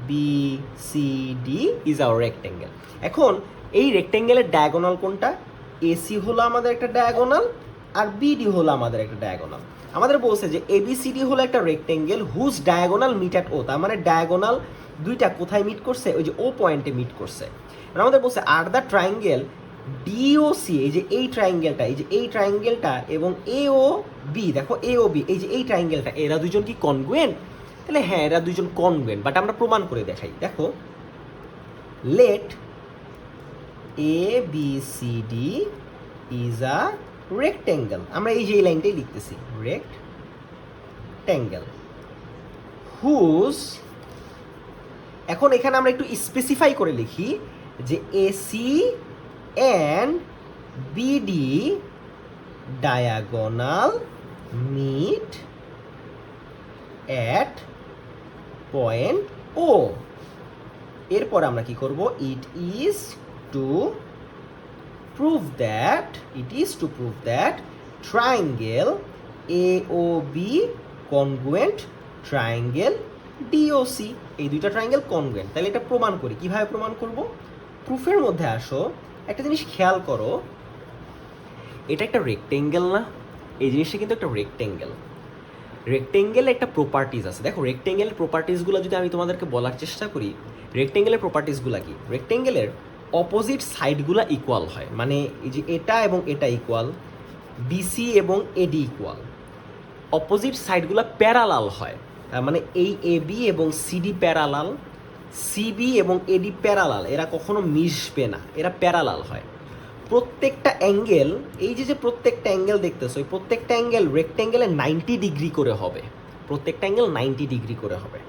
A: B C D is our rectangle. এখন এই রেক্টেঙ্গেলের ডায়াগোনাল কোনটা? এসি হলো আমাদের একটা ডায়াগোনাল, আর বিডি হলো আমাদের একটা ডায়াগোনাল। আমাদের বলছে যে এবিসিডি হলো একটা rectangle whose diagonal meet at O, তার মানে ডায়াগোনাল দুইটা কোথায় মিট করছে? ওই যে ও পয়েন্টে মিট করছে। আমাদের বলছে আর দ্য ট্রায়াঙ্গেল ডিওসি, এই যে এই ট্রায়াঙ্গেলটা, এই যে এই ট্রায়াঙ্গেলটা এবং এও বি, দেখো এও বি, এই যে এই ট্রায়াঙ্গেলটা, এরা দুজন কি কনগ্রুয়েন্ট? তাহলে হ্যাঁ, এরা দুজন কনগ্রুয়েন্ট, বাট আমরা প্রমাণ করে দেখাই। দেখো, let A B C D is a rectangle. আমরা এই যে এই লাইনটাই লিখতেছি, রেক্টেঙ্গেল হুজ। এখন এখানে আমরা একটু স্পেসিফাই করে লিখি যে AC and BD diagonal meet at point O. এরপর আমরা কি করব? It is to prove that triangle AOB congruent triangle DOC. এই দুইটা ট্রায়াঙ্গেল কনগ্রুয়েন্ট। তাহলে এটা প্রমাণ করি। কিভাবে প্রমাণ করব? প্রুফের মধ্যে আসো, একটা জিনিস খেয়াল করো, এটা একটা রেক্টেঙ্গেল না? এই জিনিসটা কিন্তু একটা রেক্টেঙ্গেলের একটা প্রপার্টিজ আছে। দেখো রেক্টেঙ্গেলের প্রপার্টিজগুলো যদি আমি তোমাদেরকে বলার চেষ্টা করি, রেক্টেঙ্গেলের প্রপার্টিজগুলো কি? রেক্টেঙ্গেলের অপোজিট সাইডগুলো ইকুয়াল হয়, মানে এই যে এটা এবং এটা ইকুয়াল, বিসি এবং এডি ইকুয়াল। অপোজিট সাইডগুলো প্যারালাল হয়, তার মানে এই এবি এবং সিডি প্যারালাল, সিবি এবং এডি প্যারালাল, এরা কখনো মিশবে না, এরা প্যারালাল হয়। প্রত্যেকটা অ্যাঙ্গেল, এই যে প্রত্যেকটা অ্যাঙ্গেল দেখতেছো, এই প্রত্যেকটা অ্যাঙ্গেল রেক্টেঙ্গেলে 90 ডিগ্রি করে হবে, প্রত্যেকটা অ্যাঙ্গেল 90 ডিগ্রি করে হবে।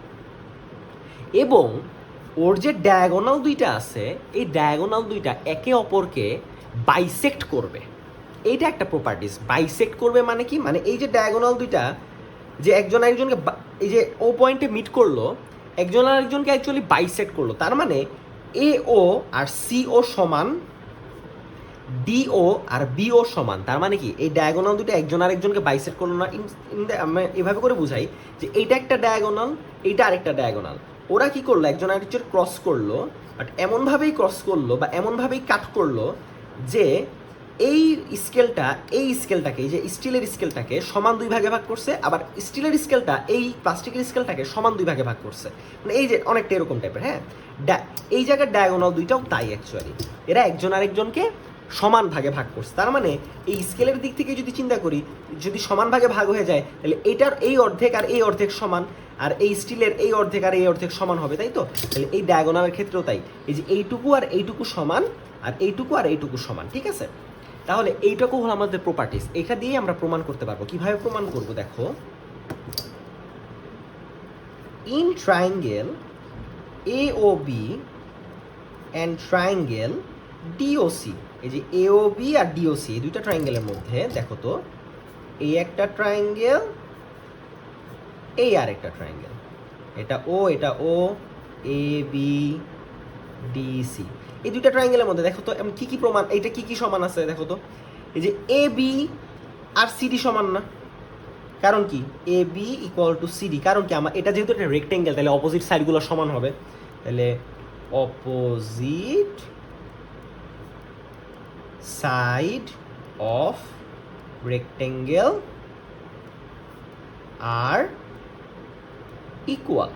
A: এবং ওর যে ডায়াগোনাল দুইটা আছে, এই ডায়াগোনাল দুইটা একে অপরকে বাইসেক্ট করবে। এইটা একটা প্রপার্টিস। বাইসেক্ট করবে মানে কি? মানে এই যে ডায়াগোনাল দুইটা যে একজন একজনকে এই যে ও পয়েন্টে মিট করলো, একজন আর একজনকে অ্যাকচুয়ালি বাইসেক্ট করলো, তার মানে এ ও আর সি ও সমান, ডিও আর বিও সমান। তার মানে কি এই ডায়াগোনাল দুটো একজন আরেকজনকে বাইসেট করলো না। আমি এভাবে করে বুঝাই যে এইটা একটা ডায়াগোনাল, এইটা আরেকটা ডায়াগোনাল, ওরা কি করলো একজন আরেকজন ক্রস করলো, বাট এমনভাবেই ক্রস করলো বা এমনভাবেই কাট করলো যে এই স্কেলটাকে এই যে স্টিলের স্কেলটাকে সমান দুই ভাগে ভাগ করছে, আবার স্টিলের স্কেলটা এই প্লাস্টিকের স্কেলটাকে সমান দুই ভাগে ভাগ করছে। মানে এই যে অনেকটা এরকম টাইপের। হ্যাঁ, এই জায়গার ডায়াগোনাল দুইটাও তাই অ্যাকচুয়ালি, এরা একজন আরেকজনকে সমান ভাগে ভাগ করছে। তার মানে এই স্কেলের দিক থেকে যদি চিন্তা করি, যদি সমান ভাগে ভাগ হয়ে যায় তাহলে এইটার এই অর্ধেক আর এই অর্ধেক সমান, আর এই স্টিলের এই অর্ধেক আর এই অর্ধেক সমান হবে, তাই তো? তাহলে এই ডায়াগোনালের ক্ষেত্রেও তাই, এই যে এইটুকু আর এইটুকু সমান, আর এইটুকু আর এইটুকু সমান, ঠিক আছে? তাহলে এইটুকু হলো আমাদের প্রপার্টিস, এটা দিয়ে আমরা প্রমাণ করতে পারবো। কিভাবে প্রমাণ করব দেখো, in triangle AOB and triangle DOC, এই যে AOB আর DOC এই দুইটা ট্রায়াঙ্গেলের মধ্যে দেখো তো, এই একটা ট্রায়াঙ্গেল, এই আর একটা ট্রায়াঙ্গেল, এটা ও AB DC, এই দুইটা ট্রায়াঙ্গেলের মধ্যে দেখো তো কি কি প্রমাণ, এইটা কি কি সমান আছে দেখো তো। এই যে AB আর CD সমান না, কারণ কি AB ইকুয়াল টু CD, কারণ কি আমার এটা যেহেতু একটা রেক্টেঙ্গেল, তাহলে অপোজিট সাইডগুলো সমান হবে, তাহলে opposite side of rectangle are equal.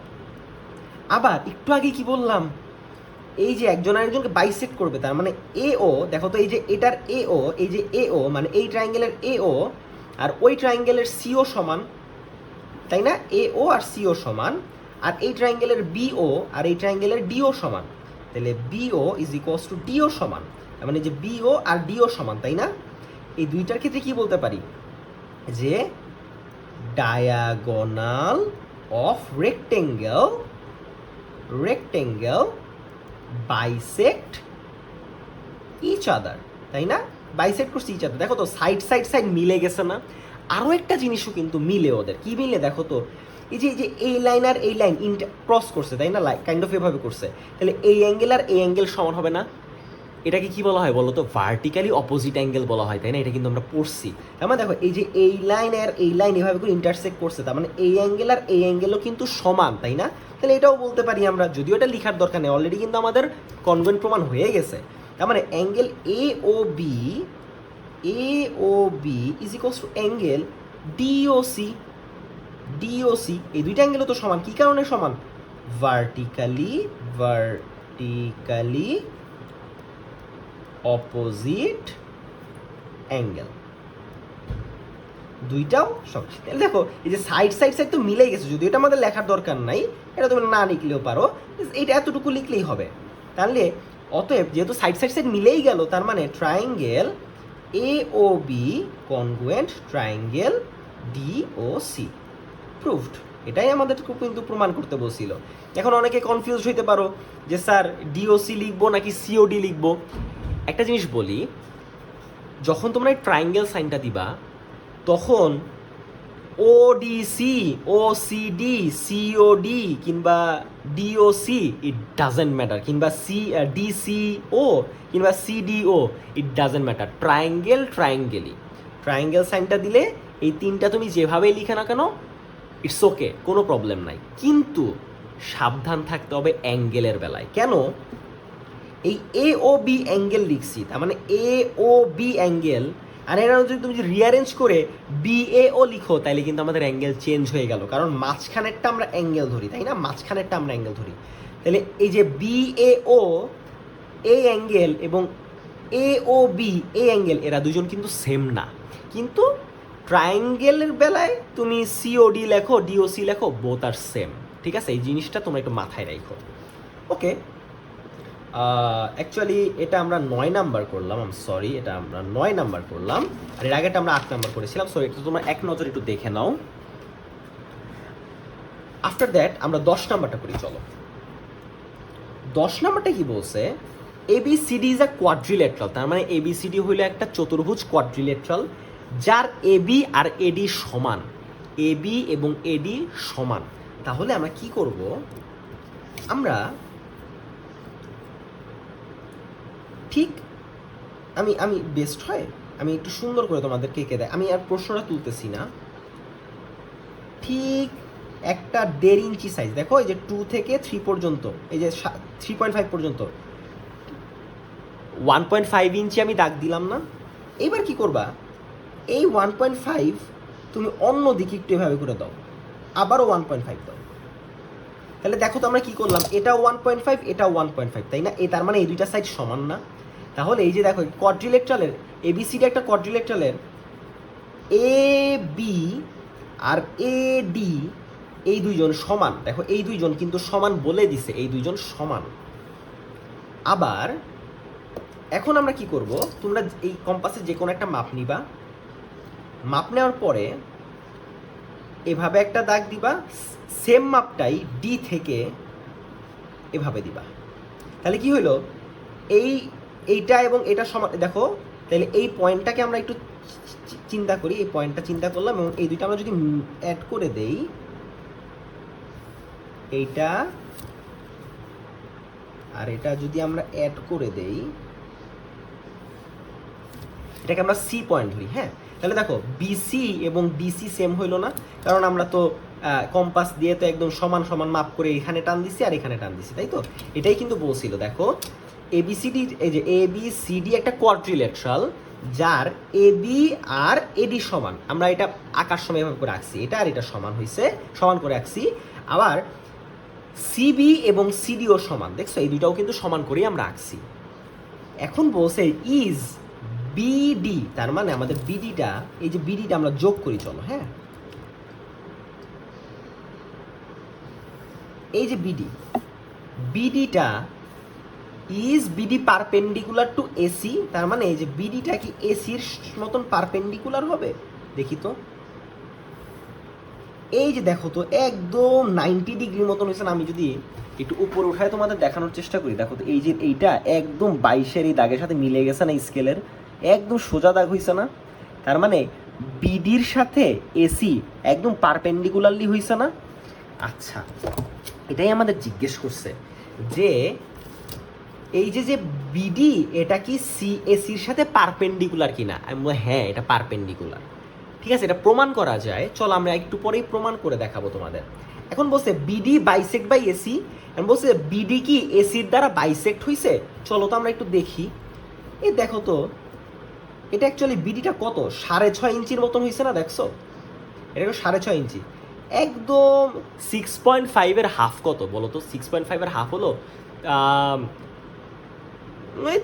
A: আবার একটু আগে কি বললাম, এই যে একজন আরেকজনকে বাইসেক্ট করবে, তার মানে AO দেখো তো, এই যে এটার AO, এই যে AO মানে এই ট্রায়াঙ্গেলের AO আর ওই ট্রায়াঙ্গেলের CO সমান, তাই না? AO আর CO সমান, আর এই ট্রায়াঙ্গেলের BO আর এই ট্রায়াঙ্গেলের DO সমান, তাহলে BO is equals two DO সমান, তার মানে যে BO আর DO সমান, তাই না? এই দুইটার ক্ষেত্রে কি বলতে পারি যে diagonal of rectangle bisect each other, তাই না? বাইসেক্ট করছে ইচ আদার। দেখো তো সাইড মিলে গেছে না? আরও একটা জিনিসও কিন্তু মিলে, ওদের কি মিলে দেখো তো, এই যে এই লাইন আর এই লাইন ক্রস করছে, তাই না? কাইন্ড অফ এভাবে করছে, তাহলে এই অ্যাঙ্গেল আর এই অ্যাঙ্গেল সমান হবে না? এটাকে কি বলা হয় বলো তো? ভার্টিক্যালি অপোজিট অ্যাঙ্গেল বলা হয়, তাই না? এটা কিন্তু আমরা পড়ছি। তার মানে দেখো এই যে এই লাইন আর এই লাইন এভাবে করে ইন্টারসেক্ট করছে, তার মানে এই অ্যাঙ্গেল আর এই অ্যাঙ্গেলও কিন্তু সমান, তাই না? তাহলে এটাও বলতে পারি আমরা, যদিও এটা লেখার দরকার নেই, অলরেডি কিন্তু আমাদের কনভেন্ট প্রমাণ হয়ে গেছে। তার মানে angle AOB is equals to angle DOC, এই দুইটা অ্যাঙ্গেলও তো সমান। কি কারণে সমান? ভার্টিক্যালি অপোজিট অ্যাঙ্গেল, দুইটাও সব। দেখো এই যে সাইড তো মিলেই গেছে, যদিও এটা আমাদের লেখার দরকার নাই, এটা তুমি না লিখলেও পারো, এইটা এতটুকু লিখলেই হবে। তাহলে অতএব যেহেতু সাইড মিলেই গেল, তার মানে triangle AOB congruent triangle DOC, proved. এটাই আমাদের কিন্তু প্রমাণ করতে বলছিল। এখন অনেকে কনফিউজ হইতে পারো যে স্যার DOC লিখবো নাকি COD লিখবো। একটা জিনিস বলি, যখন তোমরা এই ট্রায়াঙ্গেল সাইনটা দিবা, তখন ODC OCD COD কিংবা DOC ইট ডাজেন্ট ম্যাটার, কিংবা DCO কিংবা CDO it doesn't matter. Triangle সাইনটা দিলে এই তিনটা তুমি যেভাবেই লিখে না কেন, ইটস ওকে, কোনো প্রবলেম নাই। কিন্তু সাবধান থাকতে হবে অ্যাঙ্গেলের বেলায়। কেন? এই AOB অ্যাঙ্গেল লিখছি, তার মানে AOB অ্যাঙ্গেল, আর এরা যদি তুমি রিয়ারেঞ্জ করে BAO লিখো, তাহলে কিন্তু আমাদের অ্যাঙ্গেল চেঞ্জ হয়ে গেল, কারণ মাঝখানেরটা আমরা অ্যাঙ্গেল ধরি, তাই না? মাঝখানেরটা আমরা অ্যাঙ্গেল ধরি। তাহলে এই যে BAO এই অ্যাঙ্গেল এবং AOB এই অ্যাঙ্গেল, এরা দুজন কিন্তু সেম না। কিন্তু ট্রায়াঙ্গেলের বেলায় তুমি COD লেখো, DOC লেখো, বোথ আর সেম, ঠিক আছে? এই জিনিসটা তোমরা একটু মাথায় রাখো। ওকে, অ্যাকচুয়ালি এটা আমরা 9 নাম্বার করলাম, এটা আমরা 9 নাম্বার করলাম, আর এর আগেটা আমরা 8 নাম্বার করেছিলাম। সো এটা তোমরা এক নজর একটু দেখে নাও। আফটার দ্যাট আমরা 10 নাম্বারটা করি, চলো। 10 নাম্বারটা কি বলছে? ABCD ইজ আ কোয়াড্রিলেট্রাল, তার মানে ABCD হইলো একটা চতুর্ভুজ কোয়াড্রিলেট্রাল, যার AB আর AD সমান। এবি এবং এডি সমান, তাহলে আমরা কি করব, আমরা ঠিক আমি আমি বেস্ট হয় আমি একটু সুন্দর করে তোমাদেরকে এঁকে দেয়, আমি আর প্রশ্নটা তুলতেছি না, ঠিক একটা 1.5 ইঞ্চি সাইজ, দেখো এই যে 2 থেকে 3 পর্যন্ত, এই যে 3.5 পর্যন্ত 1.5 ইঞ্চি আমি দাগ দিলাম না। এইবার কি করবা, এই 1.5 তুমি অন্য দিকে একটু এভাবে করে দাও, আবারও 1.5 দাও, তাহলে দেখো তো আমরা কি করলাম, এটা 1.5 এটা 1.5, তাই না? তার মানে এই দুইটা সাইড সমান না? তাহলে এই যে দেখো কোয়াড্রিলেটারালের এবিসিডি একটা কোয়াড্রিলেটারালের A B R A D এই দুইজন সমান, দেখো এই দুইজন কিন্তু সমান বলে দিছে, এই দুইজন সমান। আবার এখন আমরা কি করব, তোমরা এই কম্পাসে যে কোনো একটা মাপ নিবা, মাপ নেওয়ার পরে এভাবে একটা দাগ দিবা, সেম মাপটাই ডি থেকে এভাবে দিবা, তাহলে কি হলো, এইটা এবং এটা সমান, দেখো তাহলে এই পয়েন্টটাকে আমরা একটু চিন্তা করি, এই পয়েন্টটা চিন্তা করলাম এবং এই দুইটা আমরা যদি অ্যাড করে দেই, এইটা আর এটা যদি আমরা অ্যাড করে দেই, এটাকে আমরা সি পয়েন্ট ধরি, হ্যাঁ, তাহলে দেখো বিসি এবং ডিসি সেম হইলো না, কারণ আমরা তো কম্পাস দিয়ে তো একদম সমান সমান মাপ করে এখানে টান দিছি আর এখানে টান দিছি, তাই তো? এটাই কিন্তু বলছিল, দেখো এবিসিডি, এই যে এবিসিডি একটা কোয়াড্রিলেটারাল যার এবি আর এডি সমান, আমরা এটা আকার সময় এভাবে করে রাখছি, এটা আর এটা সমান হয়েছে, সমান করে রাখছি। আবার সিবি এবং সিডিও সমান, দেখছো এই দুইটাও কিন্তু সমান করেই আমরা আঁকছি। এখন বলছে ইজ বিডি, তার মানে আমাদের বিডিটা, এই যে বিডিটা আমরা যোগ করি, চলো, হ্যাঁ, এই যে বিডিটা is BD perpendicular to AC, তার মানে এই যে বিডিটা কি এসির মতন পারপেন্ডিকুলার হবে, দেখি তো, এই যে দেখো তো একদম 90 ডিগ্রি মতন হয়েছে না? আমি যদি একটু উপরে উঠায় তোমাদের দেখানোর চেষ্টা করি, দেখো তো এই যে এইটা একদম 22-এর এই দাগের সাথে মিলে গেছে না, স্কেলের একদম সোজা দাগ হয়েছে না? তার মানে বিডির সাথে এসি একদম পারপেন্ডিকুলারলি হয়েছে না? আচ্ছা, এটাই আমাদের জিজ্ঞেস করছে যে এই যে বিডি এটা কি সি এসির সাথে পারপেন্ডিকুলার কিনা। আমি বলবো হ্যাঁ, এটা পারপেন্ডিকুলার। ঠিক আছে, এটা প্রমাণ করা যায়, চলো আমরা একটু পরেই প্রমাণ করে দেখাবো তোমাদের। এখন বলছে বিডি বাইসেক্ট বাই এসি, এখন বলছে বিডি কি এসির দ্বারা বাইসেক্ট হইছে, চলো তো আমরা একটু দেখি। এই দেখো তো এটা অ্যাকচুয়ালি বিডিটা কত, 6.5 ইঞ্চির মতন হয়েছে না, দেখছো এটা 6.5 ইঞ্চি, একদম 6.5-এর হাফ কত বলো তো? 6.5-এর হাফ হলো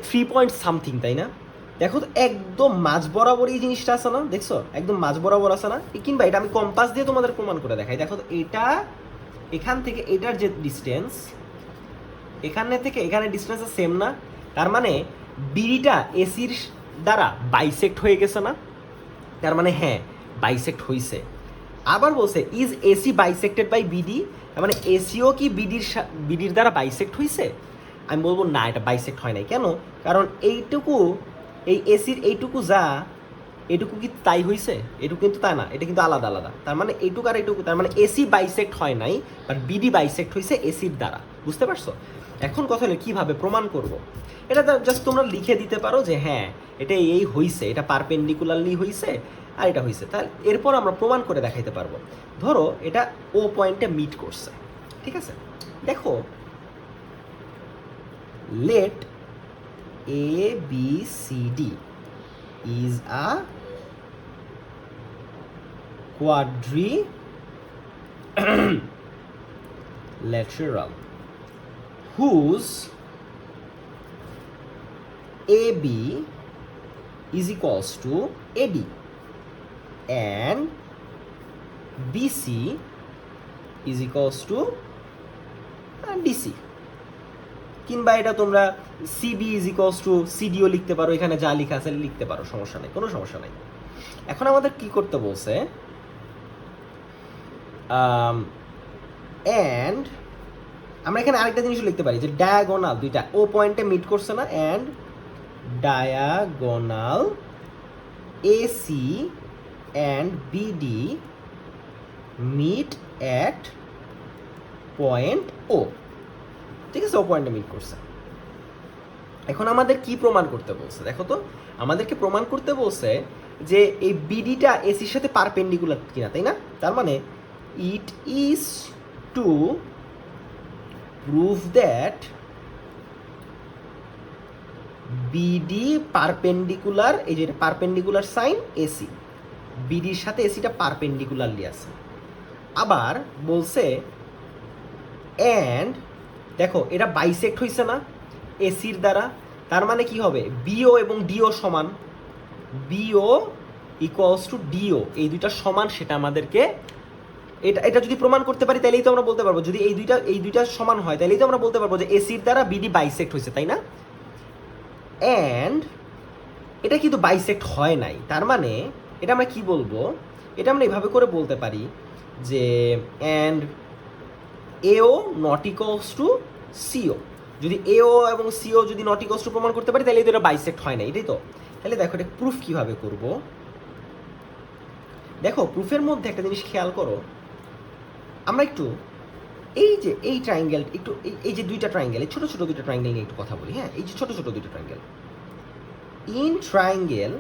A: 3 পয়েন্ট সামথিং, তাই না? দেখো তো একদম মাঝ বরাবর এই জিনিসটা আছে না, দেখছো একদম মাঝ বরাবর আছে না? কিংবা এটা আমি কম্পাস দিয়ে তোমাদের প্রমাণ করে দেখাই, দেখো তো এটা এখান থেকে এটার যে ডিস্টেন্স, এখানে থেকে এখানে ডিস্টেন্স সেম না? তার মানে বিডিটা এসির দ্বারা বাইসেক্ট হয়ে গেছে না? তার মানে হ্যাঁ, বাইসেক্ট হইছে। আবার বলছে is AC bisected by BD, তার মানে এসিও কি বিডির দ্বারা বাইসেক্ট হইছে? আমি বলবো না, এটা বাইসেক্ট হয় নাই। কেন? কারণ এইটুকু, এই এসির এইটুকু যা, এটুকু কি তাই হইছে? এটুকু কিন্তু তা না, এটা কিন্তু আলাদা আলাদা। তার মানে এইটুকু আর এইটুকু, তার মানে এসি বাইসেক্ট হয় নাই, বাট বিডি বাইসেক্ট হইছে এসির দ্বারা। বুঝতে পারছো? এখন কথা হলো কিভাবে প্রমাণ করব। এটা জাস্ট তোমরা লিখে দিতে পারো যে হ্যাঁ এটা এই হইছে, এটা পারপেন্ডিকুলারলি হইছে আর এটা হইছে, তাহলে এরপর আমরা প্রমাণ করে দেখাইতে পারবো। ধরো এটা ও পয়েন্টে মিট করছে, ঠিক আছে? দেখো let ABCD is a quadrilateral whose AB is equals to AD and BC is equals to DC, কিংবা এটা তোমরা সিবি ইজ ইকুয়ালস টু সিডিও লিখতে পারো, এখানে যা লেখা আছে লিখতে পারো, সমস্যা নেই, কোনো সমস্যা নেই। এখন আমাদের কি করতে বলছে, অ্যান্ড আমরা এখানে আরেকটা জিনিস লিখতে পারি যে ডায়াগোনাল দুইটা ও পয়েন্টে মিট করছে না, and diagonal AC and BD meet at point O, ঠিক আছে, ও পয়েন্টে মিট করছে। এখন আমাদের কি প্রমাণ করতে বলছে দেখো তো, আমাদেরকে প্রমাণ করতে বলছে যে এই বিডিটা এসির সাথে পারপেন্ডিকুলার কিনা, তাই না? তার মানে ইট is to prove that BD perpendicular, এই যে পারপেন্ডিকুলার সাইন এসি, বিডির সাথে এসিটা পারপেন্ডিকুলারলি আছে। আবার বলছে অ্যান্ড দেখো এটা বাইসেক্ট হয়েছে না এসির দ্বারা, তার মানে কি হবে বিও এবং ডিও সমান, বিও ইকুয়ালস টু ডিও, এই দুইটা সমান, সেটা আমাদেরকে এটা যদি প্রমাণ করতে পারি তাহলেই তো আমরা বলতে পারবো, যদি এই দুইটা সমান হয় তাহলেই তো আমরা বলতে পারবো যে এসির দ্বারা বিডি বাইসেক্ট হয়েছে, তাই না? অ্যান্ড এটা কিন্তু বাইসেক্ট হয় নাই, তার মানে এটা আমরা কি বলবো, এটা আমরা এভাবে করে বলতে পারি যে অ্যান্ড এও নট ইকুয়ালস টু সিও, যদি এও এবং সিও যদি নট ইকুয়ালস টু প্রমাণ করতে পারি তাহলে তো এটা বাইসেক্ট হয় না, এটাই তো। তাহলে দেখো এটা প্রুফ কিভাবে করব, দেখো প্রুফের মধ্যে একটা জিনিস খেয়াল করো, আমরা একটু এই যে এই ট্রায়াঙ্গেল, একটু এই যে দুইটা ট্রায়াঙ্গেল, এই ছোট ছোট দুইটা ট্রায়াঙ্গেল নিয়ে একটু কথা বলি, হ্যাঁ, এই যে ছোট ছোট দুইটা triangle, in triangle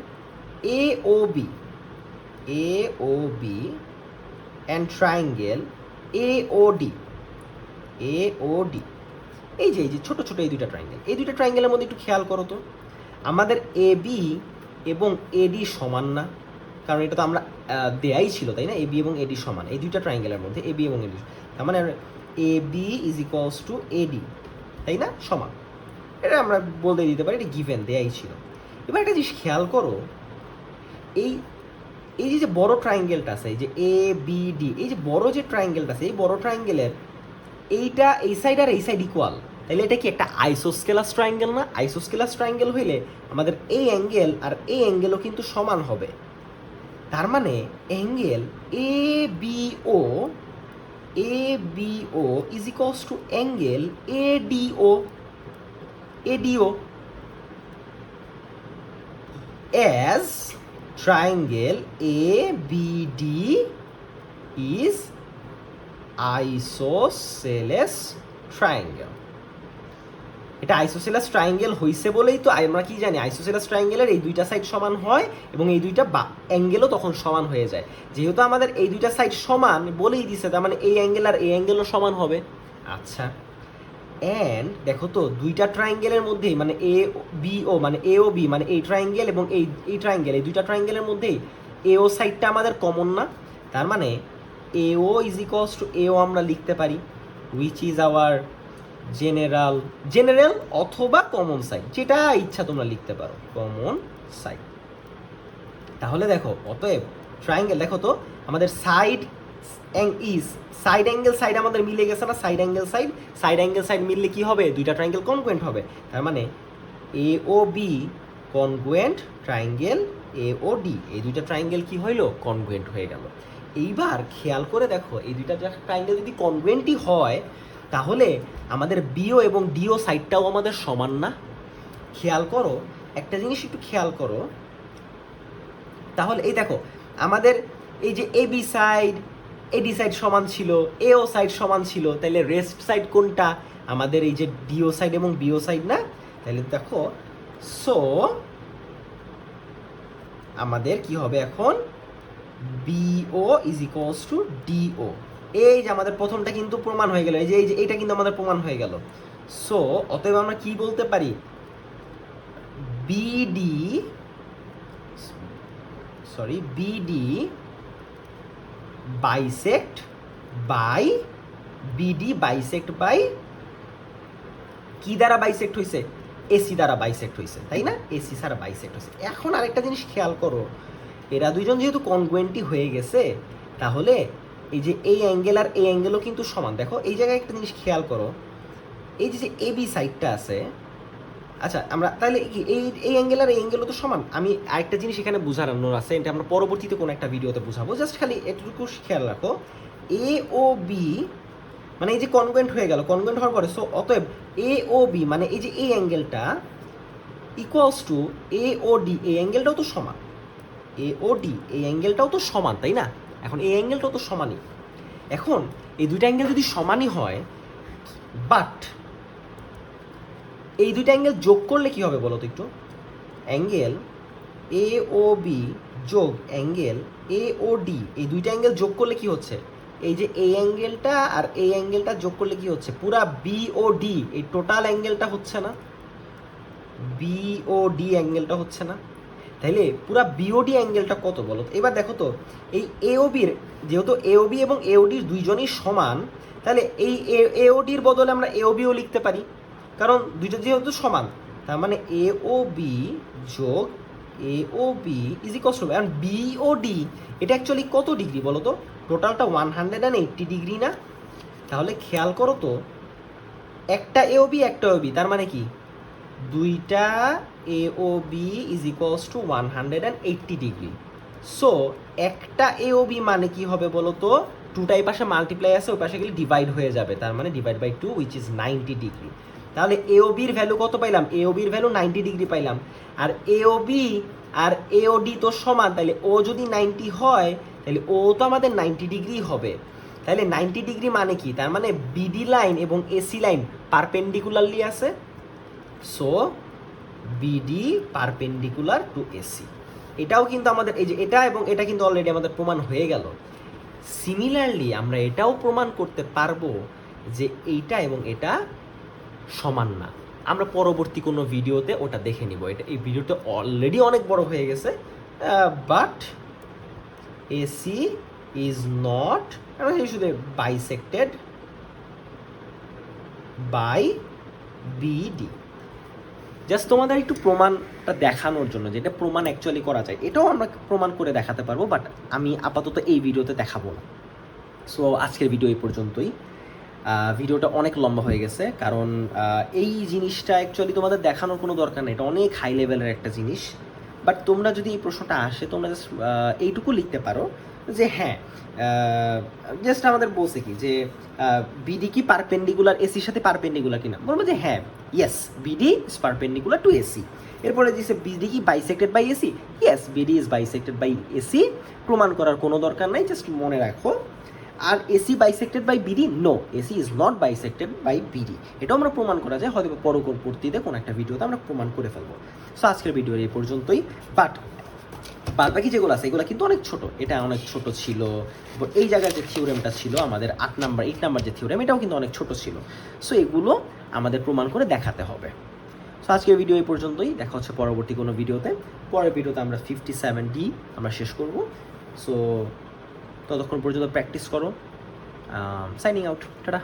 A: A O B, A O B and triangle A O D, A O D, এই যে ছোট ছোট এই দুইটা ট্রায়াঙ্গেল, এই দুইটা ট্রায়াঙ্গেলের মধ্যে একটু খেয়াল করো তো, আমাদের এ বি এবং এডি সমান না, কারণ এটা তো আমরা দেয়াই ছিল, তাই না? এ বি এবং এডি সমান, এই দুইটা ট্রায়াঙ্গেলের মধ্যে এ বি এবং এডি, তার মানে এ বি ইজ ইকুয়ালস টু এডি, তাই না? সমান, এটা আমরা বলতে দিতে পারি, এটা গিভেন দেয়াই ছিল। এবার একটা জিনিস খেয়াল করো, এই এই যে বড় ট্রায়াঙ্গেলটা আছে, এই যে এ বি ডি, এই যে বড় যে ট্রায়াঙ্গেলটা আছে, এই বড় ট্রায়াঙ্গেলের এইটা এই সাইড আর এই সাইড ইকুয়াল, তাহলে এটা কি একটা আইসোস্কেলাস ট্রায়াঙ্গেল না? আইসোস্কেলাস ট্রায়াঙ্গেল হইলে আমাদের এই অ্যাঙ্গেল আর এই অ্যাঙ্গেলও কিন্তু সমান হবে, তার মানে angle A B O, A B O is equals to angle A D O, A D O, as triangle A B D is isosceles triangle. এটা আইসোসেলাস ট্রায়াঙ্গেল হইছে বলেই তো আমরা কি জানি, আইসোসেলাস ট্রায়াঙ্গেলের এই দুইটা সাইড সমান হয় এবং এই দুইটা অ্যাঙ্গেলও তখন সমান হয়ে যায়। যেহেতু আমাদের এই দুইটা সাইড সমান বলেই দিছে, তার মানে এই অ্যাঙ্গেল আর এই অ্যাঙ্গেলও সমান হবে। আচ্ছা, অ্যান্ড দেখো তো দুইটা ট্রায়াঙ্গেলের মধ্যেই, মানে এ বি ও, মানে এ ও বি, মানে এই ট্রায়াঙ্গেল এবং এই ট্রায়াঙ্গেল, এই দুইটা ট্রায়াঙ্গেলের মধ্যেই এ ও সাইডটা আমাদের কমন না, তার মানে A O is equals to A ও আমরা লিখতে পারি, হুইচ ইজ আওয়ার জেনারেল অথবা কমন সাইড, যেটা ইচ্ছা তোমরা লিখতে পারো, কমন সাইড। তাহলে দেখো অতএব ট্রায়াঙ্গেল, দেখো তো আমাদের সাইড অ্যাঙ্গেল সাইড আমাদের মিলে গেছে না, সাইড অ্যাঙ্গেল সাইড মিললে কি হবে, দুইটা ট্রায়াঙ্গেল কনগুয়েন্ট হবে, তার মানে A O B congruent triangle A O D, এই দুইটা ট্রায়াঙ্গেল কি হইলো, কনগুয়েন্ট হয়ে গেল। এইবার খেয়াল করে দেখো, এই দুইটা ট্রায়াঙ্গেল যদি কনগুয়েন্টই হয় তাহলে আমাদের বিও এবং ডিও সাইডটাও আমাদের সমান না? খেয়াল করো একটা জিনিস, একটু খেয়াল করো, তাহলে এই দেখো আমাদের এই যে A B side eddy side সমান ছিল, এও সাইড সমান ছিল, তাহলে রেস্ট সাইড কোনটা, আমাদের এই যে ডিও সাইড এবং বিও সাইড না? তাহলে দেখো, সো আমাদের কি হবে এখন, BO is equals to DO, এই যে আমাদের প্রথমটা কিন্তু প্রমাণ হয়ে গেল, এই যে এইটা কিন্তু আমাদের প্রমাণ হয়ে গেল। সো অতএব আমরা কি বলতে পারি, বিডি বাইসেক্ট বাই কি দ্বারা বাইসেক্ট হয়েছে, এসি দ্বারা বাইসেক্ট হয়েছে, তাই না? এসি ছাড়া বাইসেক্ট হয়েছে। এখন আরেকটা জিনিস খেয়াল করো, এরা দুইজন যেহেতু কনগুয়েন্টই হয়ে গেছে, তাহলে এই যে এই অ্যাঙ্গেল আর এই অ্যাঙ্গেলও কিন্তু সমান। দেখো এই জায়গায় একটা জিনিস খেয়াল করো, এই যে এ বি সাইডটা আছে, আচ্ছা আমরা তাহলে কি এই অ্যাঙ্গেল আর এই অ্যাঙ্গেলও তো সমান। আমি আরেকটা জিনিস এখানে বোঝানোর আছে, এটা আমরা পরবর্তীতে কোনো একটা ভিডিওতে বোঝাবো, জাস্ট খালি এটুকু খেয়াল রাখো, এ ও বি মানে এই যে কনগুয়েন্ট হয়ে গেল, কনগুয়েন্ট হওয়ার পরে সো অতএব এ ও বি মানে এই যে এই অ্যাঙ্গেলটা equals to A O D, এই অ্যাঙ্গেলটাও তো সমান, এ ও ডি এই অ্যাঙ্গেলটাও তো সমান, তাই না? এখন এই অ্যাঙ্গেলটাও তো সমানই, এখন এই দুইটা অ্যাঙ্গেল যদি সমানই হয়, বাট এই দুইটা অ্যাঙ্গেল যোগ করলে কি হবে বলো তো একটু? অ্যাঙ্গেল এ ও বি যোগ অ্যাঙ্গেল এ ও ডি, এই দুইটা অ্যাঙ্গেল যোগ করলে কি হচ্ছে? এই যে এই অ্যাঙ্গেলটা আর এই অ্যাঙ্গেলটা যোগ করলে কি হচ্ছে? পুরা বি ও ডি, এই টোটাল অ্যাঙ্গেলটা হচ্ছে না? বি ও ডি অ্যাঙ্গেলটা হচ্ছে না? তাইলে পুরা বিওডি অ্যাঙ্গেলটা কত বলো? এবার দেখো তো, এই এওবির, যেহেতু এওবি এবং এওডির দুইজনই সমান, তাহলে এই এওডির বদলে আমরা এওবিও লিখতে পারি, কারণ দুইটা যেহেতু সমান। তার মানে এওবি যোগ এওবি ইজ ইকুয়ালস টু, কারণ বিওডি এটা অ্যাকচুয়ালি কত ডিগ্রি বলো তো? টোটালটা 180 ডিগ্রি না? তাহলে খেয়াল করো তো, একটা এওবি একটা ওবি, তার মানে কি দুইটা AOB is equals two 180 degree. So একটা এওবি মানে কি হবে বলো তো? টুটাই পাশে মাল্টিপ্লাই আছে, ওই পাশে গেলে ডিভাইড হয়ে যাবে, তার মানে divide by 2 which is 90 degree. তাহলে এওবির ভ্যালু কত পাইলাম? এওবির ভ্যালু 90 ডিগ্রি পাইলাম। আর এওবি আর এওডি তো সমান, তাহলে ও যদি 90 হয় তাহলে ও তো আমাদের 90 ডিগ্রি হবে। তাহলে 90 ডিগ্রি মানে কি? তার মানে বিডি লাইন এবং এসি লাইন পারপেন্ডিকুলারলি আছে। So BD perpendicular to AC. এটাও কিন্তু আমাদের, এই যে এটা এবং এটা কিন্তু অলরেডি আমাদের প্রমাণ হয়ে গেল। সিমিলারলি আমরা এটাও প্রমাণ করতে পারবো যে এইটা এবং এটা সমান না। আমরা পরবর্তী কোনো ভিডিওতে ওটা দেখে নিব। এটা এই ভিডিওটা অলরেডি অনেক বড় হয়ে গেছে, বাট এসি ইজ নট শুধু বাইসেক্টেড বাই বিডি। জাস্ট তোমাদের একটু প্রমাণটা দেখানোর জন্য, যেটা প্রমাণ অ্যাকচুয়ালি করা যায়, এটাও আমরা প্রমাণ করে দেখাতে পারবো, বাট আমি আপাতত এই ভিডিওতে দেখাবো না। সো আজকের ভিডিও এই পর্যন্তই। ভিডিওটা অনেক লম্বা হয়ে গেছে, কারণ এই জিনিসটা অ্যাকচুয়ালি তোমাদের দেখানোর কোনো দরকার নেই, এটা অনেক হাই লেভেলের একটা জিনিস। বাট তোমরা যদি এই প্রশ্নটা আসে, তোমরা জাস্ট এইটুকু লিখতে পারো যে হ্যাঁ, জাস্ট আমাদের বলছে কি যে বিডি কি পারপেন্ডিকুলার এসির সাথে পারপেন্ডিকুলার কিনা, বলবো যে হ্যাঁ, yes BD is perpendicular to AC. এরপরে দিছে বিডি কি bisected by AC, yes BD is bisected by AC. প্রমাণ করার কোনো দরকার নাই, জাস্ট মনে রাখো। আর AC bisected by BD, no, AC is not bisected by BD. এটাও আমরা প্রমাণ করা যায়, হয়তো পরবর্তীতে কোনো একটা ভিডিওতে আমরা প্রমাণ করে ফেলবো। সো আজকের ভিডিওর এই পর্যন্তই। বাট বাদ বাকি যেগুলো আছে এগুলো কিন্তু অনেক ছোট, এটা অনেক ছোট ছিল। এই জায়গায় যে থিওরেমটা ছিল আমাদের 8 নাম্বার যে থিওরেম, এটাও কিন্তু অনেক ছোট ছিল। সো এগুলো আমাদের প্রমাণ করে দেখাতে হবে। সো আজকের ভিডিও এই পর্যন্তই, দেখা হচ্ছে পরবর্তী কোনো ভিডিওতে। পরের ভিডিওতে আমরা 57D আমরা শেষ করব। সো ততক্ষণ পর্যন্ত প্র্যাকটিস করো। Signing out, tata.